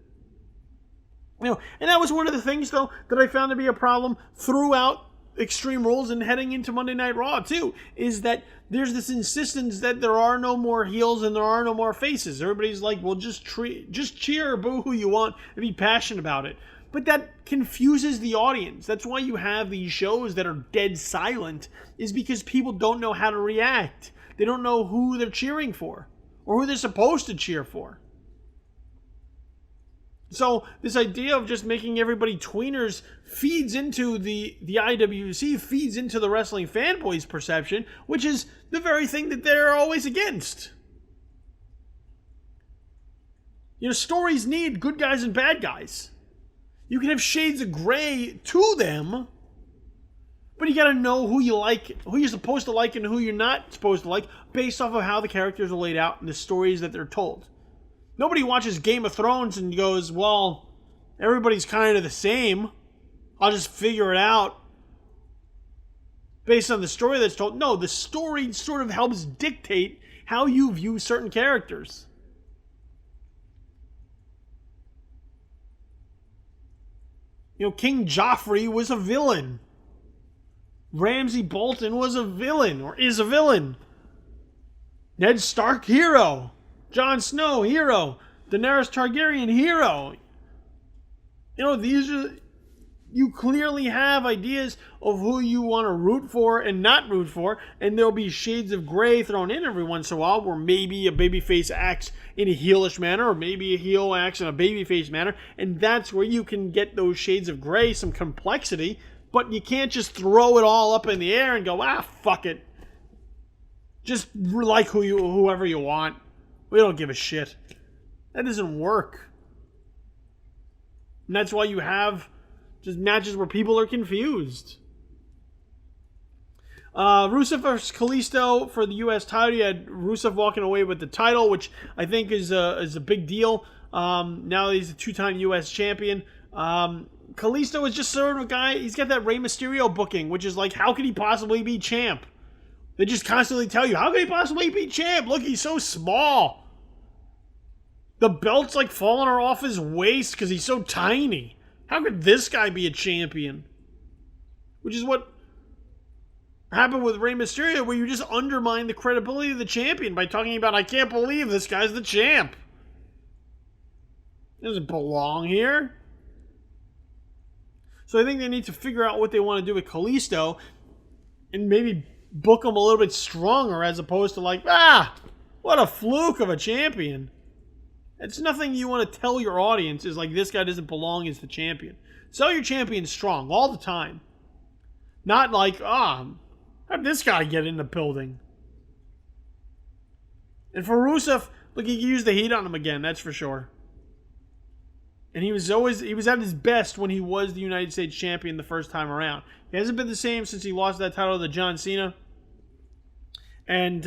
You know, and that was one of the things, though, that I found to be a problem throughout Extreme Rules and heading into Monday Night Raw, too, is that there's this insistence that there are no more heels and there are no more faces. Everybody's like, well, just cheer or boo who you want and be passionate about it. But that confuses the audience. That's why you have these shows that are dead silent, is because people don't know how to react. They don't know who they're cheering for or who they're supposed to cheer for. So this idea of just making everybody tweeners feeds into the IWC, feeds into the wrestling fanboys' perception, which is the very thing that they're always against. You know, stories need good guys and bad guys. You can have shades of gray to them, but you got to know who you like, who you're supposed to like and who you're not supposed to like based off of how the characters are laid out and the stories that they're told. Nobody watches Game of Thrones and goes, well, everybody's kind of the same. I'll just figure it out based on the story that's told. No, the story sort of helps dictate how you view certain characters. You know, King Joffrey was a villain. Ramsay Bolton was a villain, or is a villain. Ned Stark, hero. Jon Snow, hero. Daenerys Targaryen, hero. You know, these are... You clearly have ideas of who you want to root for and not root for, and there'll be shades of gray thrown in every once in a while where maybe a babyface acts in a heelish manner or maybe a heel acts in a babyface manner, and that's where you can get those shades of gray, some complexity, but you can't just throw it all up in the air and go, fuck it. Just like whoever you want. We don't give a shit. That doesn't work. And that's why you have just matches where people are confused. Rusev versus Kalisto for the U.S. title. You had Rusev walking away with the title, which I think is a big deal. Now that he's a two-time U.S. champion. Kalisto is just sort of a guy, he's got that Rey Mysterio booking, which is like, how could he possibly be champ? They just constantly tell you, how could he possibly be champ? Look, he's so small. The belt's like falling off his waist because he's so tiny. How could this guy be a champion? Which is what happened with Rey Mysterio, where you just undermine the credibility of the champion by talking about, I can't believe this guy's the champ. He doesn't belong here. So I think they need to figure out what they want to do with Kalisto and maybe book him a little bit stronger as opposed to like, what a fluke of a champion. It's nothing you want to tell your audience is like, this guy doesn't belong as the champion. Sell your champion strong all the time. Not like, how'd this guy get in the building? And for Rusev, look, he used the heat on him again, that's for sure. And he was at his best when he was the United States champion the first time around. He hasn't been the same since he lost that title to John Cena. And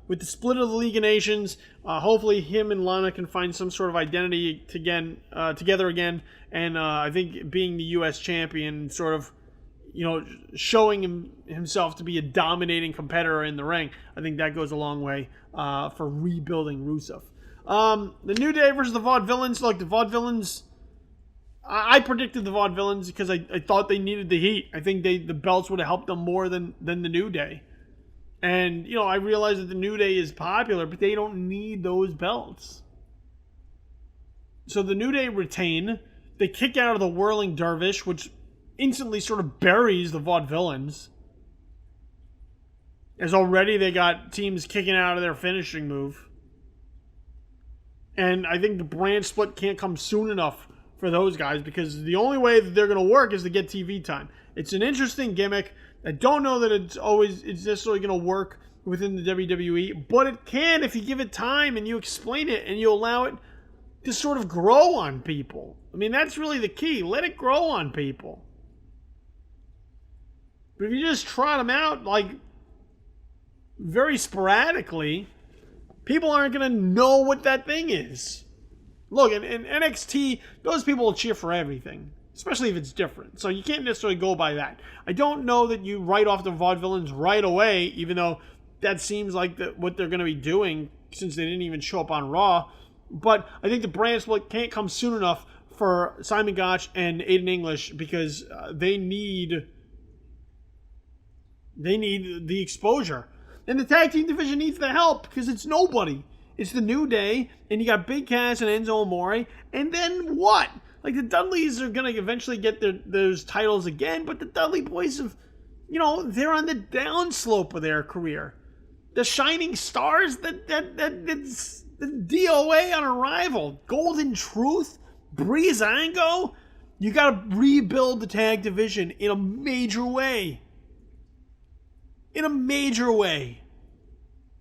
with the split of the League of Nations, hopefully him and Lana can find some sort of identity together again. And I think being the U.S. champion, sort of, showing himself to be a dominating competitor in the ring, I think that goes a long way for rebuilding Rusev. The New Day versus the Vaudevillains. Look, the Vaudevillains, I predicted the Vaudevillains because I thought they needed the heat. I think the belts would have helped them more than the New Day. And, I realize that the New Day is popular, but they don't need those belts. So the New Day retain. They kick out of the Whirling Dervish, which instantly sort of buries the Vaudevillains. As already they got teams kicking out of their finishing move. And I think the brand split can't come soon enough for those guys, because the only way that they're going to work is to get TV time. It's an interesting gimmick. I don't know that it's necessarily going to work within the WWE, but it can if you give it time and you explain it and you allow it to sort of grow on people. I mean, that's really the key. Let it grow on people. But if you just trot them out like very sporadically, people aren't going to know what that thing is. Look, in NXT, those people will cheer for everything, especially if it's different. So you can't necessarily go by that. I don't know that you write off the Vaudevillains right away, even though that seems like what they're going to be doing since they didn't even show up on Raw. But I think the brand split can't come soon enough for Simon Gotch and Aiden English, because they need the exposure. And the tag team division needs the help, because it's nobody. It's the New Day, and you got Big Cass and Enzo Amore, and then what? Like, the Dudleys are going to eventually get those titles again, but the Dudley boys have, they're on the downslope of their career. The Shining Stars, that's the DOA on arrival. Golden Truth, Breezango, you got to rebuild the tag division in a major way. In a major way.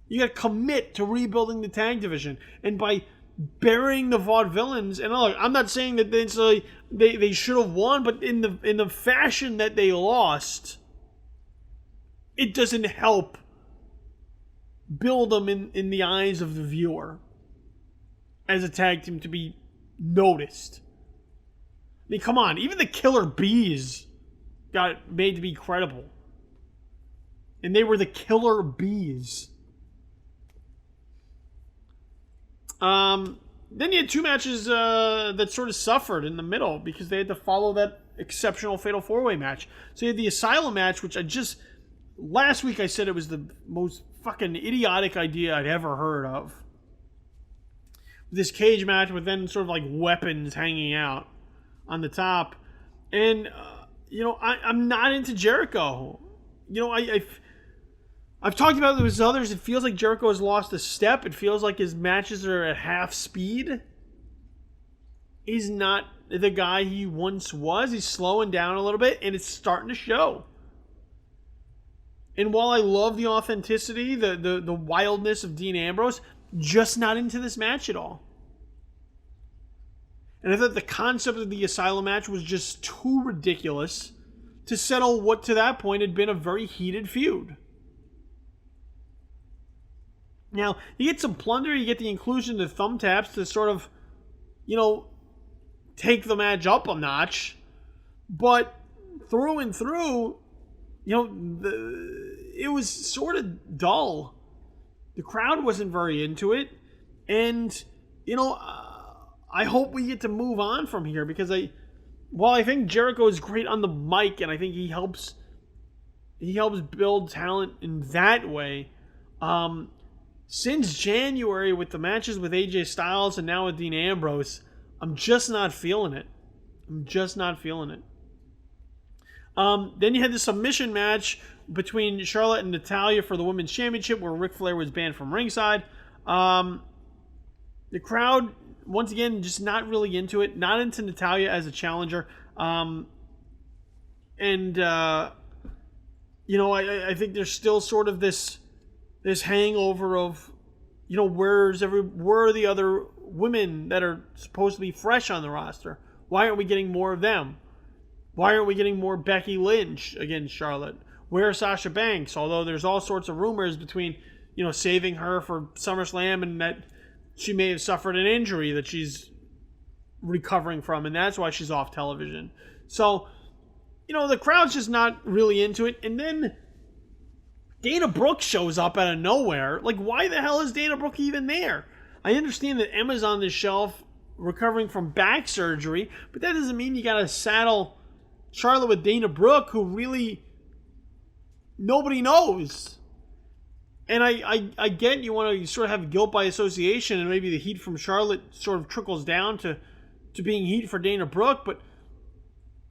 You got to commit to rebuilding the tag division. And by burying the Vaudevillains, and look, I'm not saying that they should have won, but in the fashion that they lost, it doesn't help build them in the eyes of the viewer as a tag team to be noticed. I mean, come on. Even the Killer Bees got made to be credible. And they were the Killer Bees. Then you had two matches that sort of suffered in the middle because they had to follow that exceptional Fatal 4-Way match. So you had the Asylum match, which last week I said it was the most fucking idiotic idea I'd ever heard of. This cage match with then sort of like weapons hanging out on the top. And, I'm not into Jericho. I've talked about it with others. It feels like Jericho has lost a step. It feels like his matches are at half speed. He's not the guy he once was. He's slowing down a little bit, and it's starting to show. And while I love the authenticity, the wildness of Dean Ambrose, just not into this match at all. And I thought the concept of the Asylum match was just too ridiculous to settle what to that point had been a very heated feud. Now, you get some plunder, you get the inclusion of thumb taps to sort of, take the match up a notch. But through and through, it was sort of dull. The crowd wasn't very into it. And, I hope we get to move on from here, because while I think Jericho is great on the mic, and I think he helps build talent in that way, since January with the matches with AJ Styles and now with Dean Ambrose, I'm just not feeling it. Then you had the submission match between Charlotte and Natalya for the Women's Championship, where Ric Flair was banned from ringside. The crowd, once again, just not really into it. Not into Natalya as a challenger. I think there's still sort of this hangover of, where are the other women that are supposed to be fresh on the roster? Why aren't we getting more of them? Why aren't we getting more Becky Lynch against Charlotte? Where's Sasha Banks? Although there's all sorts of rumors between, saving her for SummerSlam and that she may have suffered an injury that she's recovering from, and that's why she's off television. So, the crowd's just not really into it. And then Dana Brooke shows up out of nowhere. Like, why the hell is Dana Brooke even there? I understand that Emma's on the shelf recovering from back surgery, but that doesn't mean you got to saddle Charlotte with Dana Brooke, who really nobody knows. And I get you want to sort of have guilt by association, and maybe the heat from Charlotte sort of trickles down to to being heat for Dana Brooke, but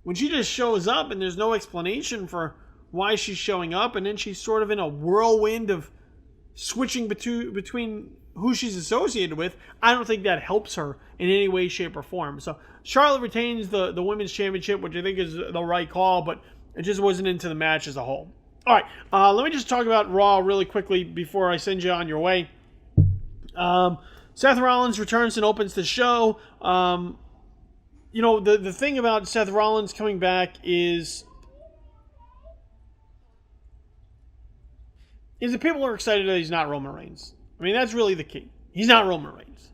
when she just shows up and there's no explanation for why she's showing up, and then she's sort of in a whirlwind of switching between who she's associated with, I don't think that helps her in any way, shape, or form. So Charlotte retains the women's championship, which I think is the right call, but it just wasn't into the match as a whole. All right, let me just talk about Raw really quickly before I send you on your way. Seth Rollins returns and opens the show. The thing about Seth Rollins coming back is that people are excited that he's not Roman Reigns. I mean, that's really the key. He's not Roman Reigns.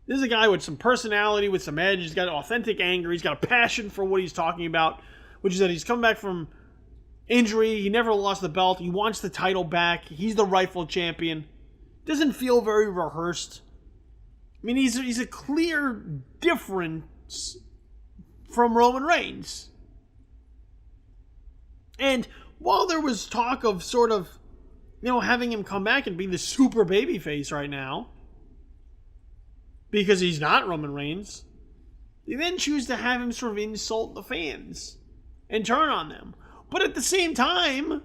This is a guy with some personality, with some edge. He's got authentic anger. He's got a passion for what he's talking about, which is that he's come back from injury. He never lost the belt. He wants the title back. He's the rightful champion. Doesn't feel very rehearsed. I mean, he's a clear difference from Roman Reigns. And while there was talk of sort of, having him come back and be the super babyface right now, because he's not Roman Reigns, they then choose to have him sort of insult the fans and turn on them. But at the same time,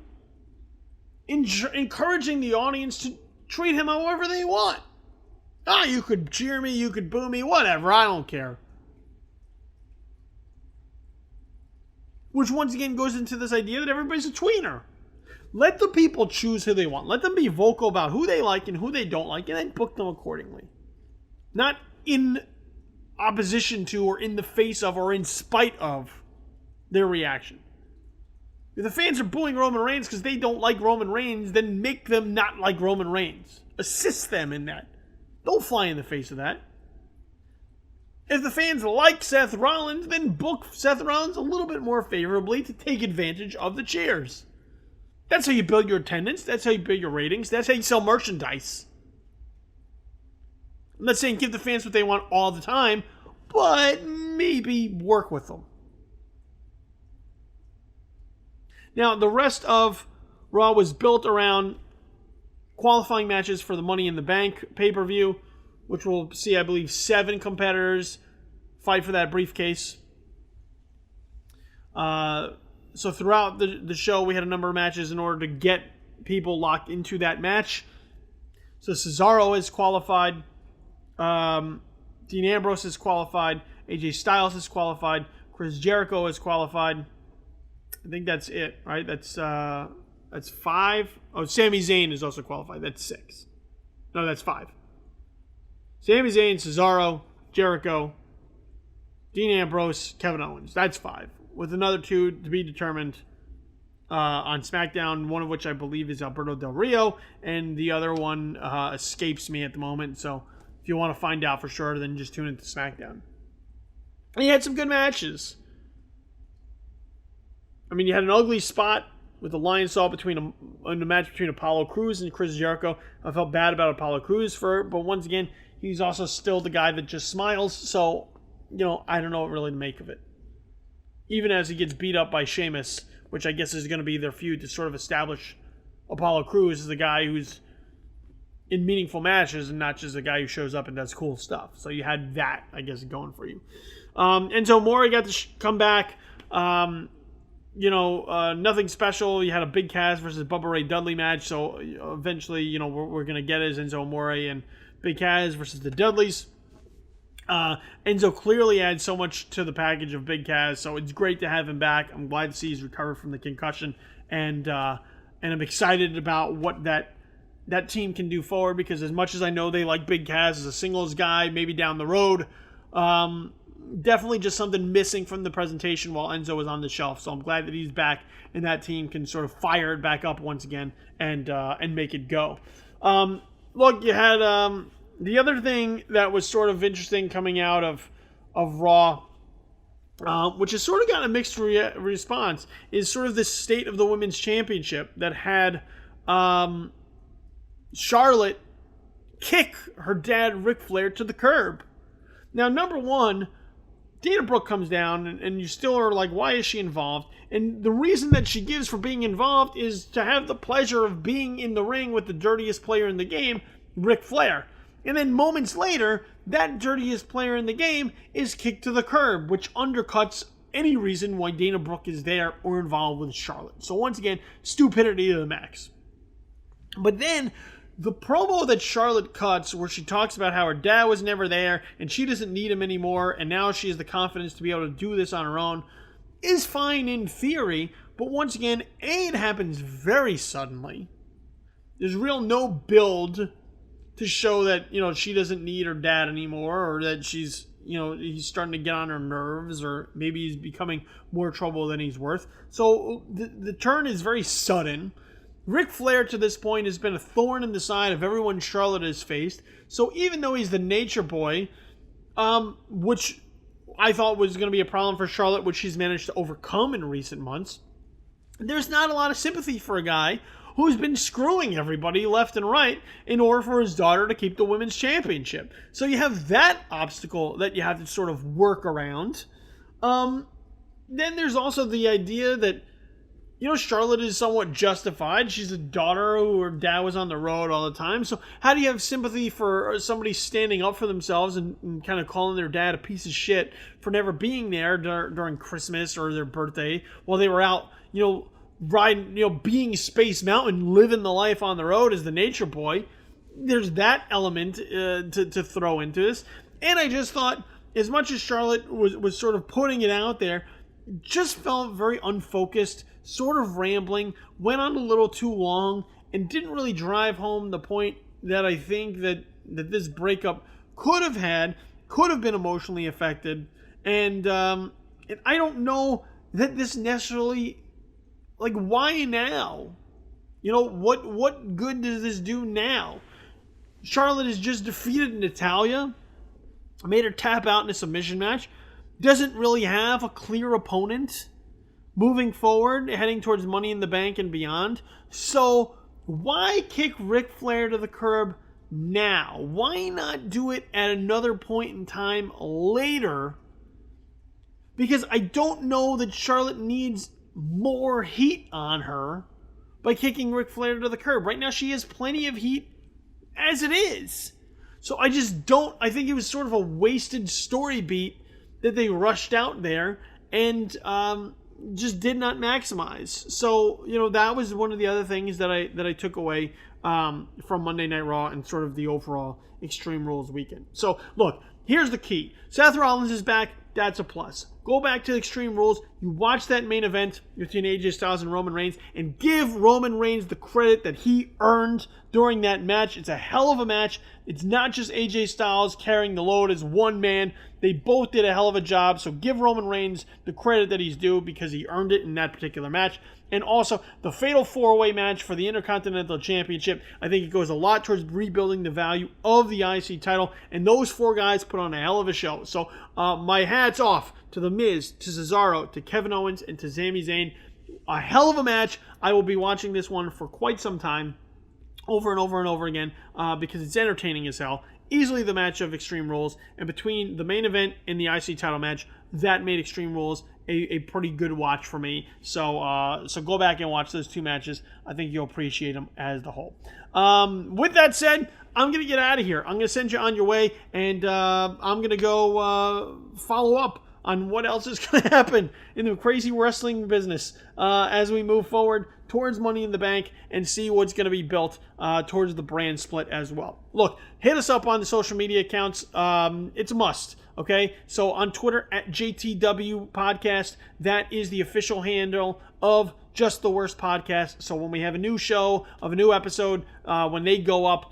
encouraging the audience to treat him however they want. You could cheer me, you could boo me, whatever, I don't care. Which once again goes into this idea that everybody's a tweener. Let the people choose who they want. Let them be vocal about who they like and who they don't like, and then book them accordingly. Not in opposition to, or in the face of, or in spite of their reaction. If the fans are booing Roman Reigns because they don't like Roman Reigns, then make them not like Roman Reigns. Assist them in that. Don't fly in the face of that. If the fans like Seth Rollins, then book Seth Rollins a little bit more favorably to take advantage of the cheers. That's how you build your attendance. That's how you build your ratings. That's how you sell merchandise. I'm not saying give the fans what they want all the time, but maybe work with them. Now, the rest of Raw was built around qualifying matches for the Money in the Bank pay-per-view, which we'll see, I believe, 7 competitors fight for that briefcase. So throughout the show, we had a number of matches in order to get people locked into that match. So Cesaro is qualified. Dean Ambrose is qualified. AJ Styles is qualified. Chris Jericho is qualified. I think that's it, right? That's 5. Oh, Sami Zayn is also qualified. That's 6. No, that's 5. Sami Zayn, Cesaro, Jericho, Dean Ambrose, Kevin Owens. That's 5. With another 2 to be determined on SmackDown, one of which I believe is Alberto Del Rio, and the other one escapes me at the moment. So if you want to find out for sure, then just tune into SmackDown. And you had some good matches. I mean, you had an ugly spot with the lion saw in the match between Apollo Crews and Chris Jericho. I felt bad about Apollo Crews but once again, he's also still the guy that just smiles. So, I don't know what really to make of it. Even as he gets beat up by Sheamus, which I guess is going to be their feud to sort of establish Apollo Crews as the guy who's in meaningful matches and not just a guy who shows up and does cool stuff. So you had that, I guess, going for you. And so Maury got to come back. Nothing special. You had a Big Cass versus Bubba Ray Dudley match. So eventually, we're going to get is Enzo Amore and Big Cass versus the Dudleys. Enzo clearly adds so much to the package of Big Cass, so it's great to have him back. I'm glad to see he's recovered from the concussion, and I'm excited about what that team can do forward, because as much as I know they like Big Cass as a singles guy, maybe down the road, definitely just something missing from the presentation while Enzo was on the shelf. So I'm glad that he's back, and that team can sort of fire it back up once again and make it go. Look, you had the other thing that was sort of interesting coming out of Raw, which has sort of gotten a mixed response, is sort of this state of the Women's Championship that had Charlotte kick her dad, Ric Flair, to the curb. Now, number one, Dana Brooke comes down, and you still are like, why is she involved? And the reason that she gives for being involved is to have the pleasure of being in the ring with the dirtiest player in the game, Ric Flair. And then moments later, that dirtiest player in the game is kicked to the curb, which undercuts any reason why Dana Brooke is there or involved with Charlotte. So once again, stupidity to the max. But then the promo that Charlotte cuts where she talks about how her dad was never there and she doesn't need him anymore and now she has the confidence to be able to do this on her own is fine in theory. But once again, it happens very suddenly. There's no build to show that, she doesn't need her dad anymore, or that she's, he's starting to get on her nerves, or maybe he's becoming more trouble than he's worth. So the turn is very sudden. Ric Flair to this point has been a thorn in the side of everyone Charlotte has faced. So even though he's the nature boy, which I thought was going to be a problem for Charlotte, which she's managed to overcome in recent months, there's not a lot of sympathy for a guy who's been screwing everybody left and right in order for his daughter to keep the women's championship. So you have that obstacle that you have to sort of work around. Then there's also the idea that, Charlotte is somewhat justified. She's a daughter who her dad was on the road all the time. So how do you have sympathy for somebody standing up for themselves and kind of calling their dad a piece of shit for never being there during Christmas or their birthday while they were out, riding, being Space Mountain, living the life on the road as the nature boy? There's that element to throw into this. And I just thought, as much as Charlotte was sort of putting it out there, just felt very unfocused, sort of rambling, went on a little too long, and didn't really drive home the point that I think that this breakup could have been emotionally affected. And I don't know that this necessarily, why now? What good does this do now? Charlotte has just defeated Natalya, made her tap out in a submission match, doesn't really have a clear opponent moving forward, heading towards Money in the Bank and beyond. So why kick Ric Flair to the curb now? Why not do it at another point in time later? Because I don't know that Charlotte needs more heat on her by kicking Ric Flair to the curb. Right now she has plenty of heat as it is. So I think it was sort of a wasted story beat that they rushed out there and just did not maximize. So, that was one of the other things that I took away from Monday Night Raw and sort of the overall Extreme Rules weekend. So, look, here's the key. Seth Rollins is back. That's a plus. Go back to Extreme Rules. You watch that main event between AJ Styles and Roman Reigns and give Roman Reigns the credit that he earned during that match. It's a hell of a match. It's not just AJ Styles carrying the load as one man. They both did a hell of a job. So give Roman Reigns the credit that he's due because he earned it in that particular match. And also the Fatal 4-Way match for the Intercontinental Championship. I think it goes a lot towards rebuilding the value of the IC title. And those four guys put on a hell of a show. So my hat's off to The Miz, to Cesaro, to Kevin Owens, and to Sami Zayn. A hell of a match. I will be watching this one for quite some time, over and over and over again, because it's entertaining as hell. Easily the match of Extreme Rules, and between the main event and the IC title match, that made Extreme Rules a pretty good watch for me. So go back and watch those two matches. I think you'll appreciate them as the whole. With that said, I'm going to get out of here. I'm going to send you on your way, and I'm going to go follow up on what else is going to happen in the crazy wrestling business as we move forward towards Money in the Bank and see what's going to be built towards the brand split as well. Look, hit us up on the social media accounts. It's a must, okay? So on Twitter, at JTW Podcast, that is the official handle of Just the Worst Podcast. So when we have a new show of a new episode, when they go up,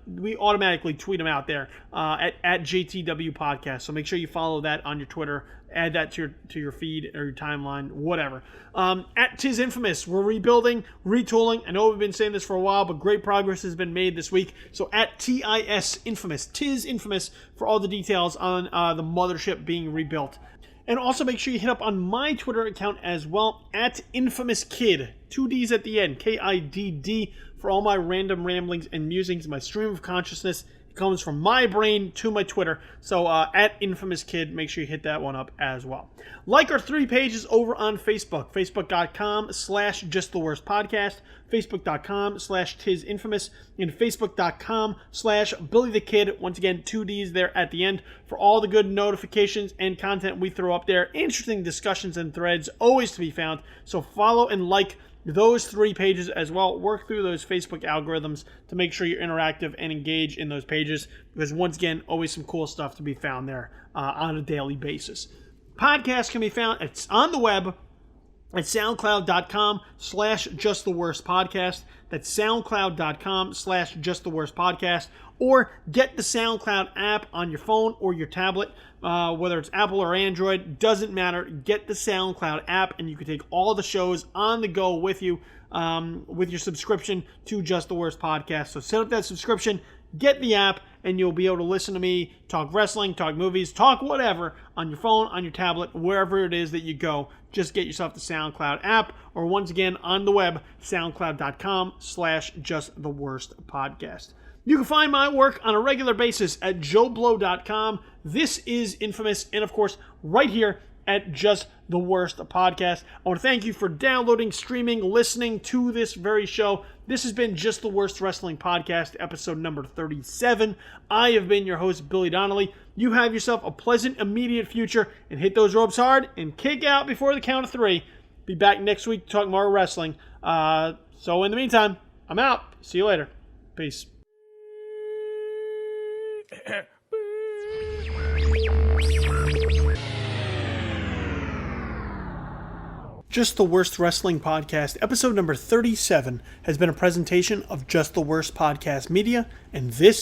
we automatically tweet them out there at JTW Podcast. So make sure you follow that on your Twitter. Add that to your feed or your timeline, whatever. At Tis Infamous, we're rebuilding, retooling. I know we've been saying this for a while, but great progress has been made this week. So at TIS Infamous, Tis Infamous, for all the details on the mothership being rebuilt. And also make sure you hit up on my Twitter account as well, at Infamous Kid. 2 Ds at the end, KIDD, for all my random ramblings and musings, my stream of consciousness comes from my brain to my Twitter. So at Infamous Kid, make sure you hit that one up as well. Like our 3 pages over on Facebook, facebook.com/justtheworstpodcast, facebook.com/tisinfamous, and facebook.com/BillyTheKid. Once again, 2 Ds there at the end for all the good notifications and content we throw up there. Interesting discussions and threads always to be found. So follow and like those 3 pages as well. Work through those Facebook algorithms to make sure you're interactive and engage in those pages, because once again, always some cool stuff to be found there on a daily basis. Podcast can be found, it's on the web at soundcloud.com/justtheworstpodcast. That's soundcloud.com/justtheworstpodcast. Or get the SoundCloud app on your phone or your tablet, whether it's Apple or Android, doesn't matter. Get the SoundCloud app, and you can take all the shows on the go with you with your subscription to Just the Worst Podcast. So set up that subscription, get the app, and you'll be able to listen to me talk wrestling, talk movies, talk whatever on your phone, on your tablet, wherever it is that you go. Just get yourself the SoundCloud app, or once again on the web, soundcloud.com/justtheworstpodcast. You can find my work on a regular basis at joeblow.com. This is Infamous, and of course, right here at Just the Worst Podcast. I want to thank you for downloading, streaming, listening to this very show. This has been Just the Worst Wrestling Podcast, episode number 37. I have been your host, Billy Donnelly. You have yourself a pleasant, immediate future, and hit those ropes hard and kick out before the count of 3. Be back next week to talk more wrestling. So in the meantime, I'm out. See you later. Peace. Just the Worst Wrestling Podcast, episode number 37, has been a presentation of Just the Worst Podcast Media, and this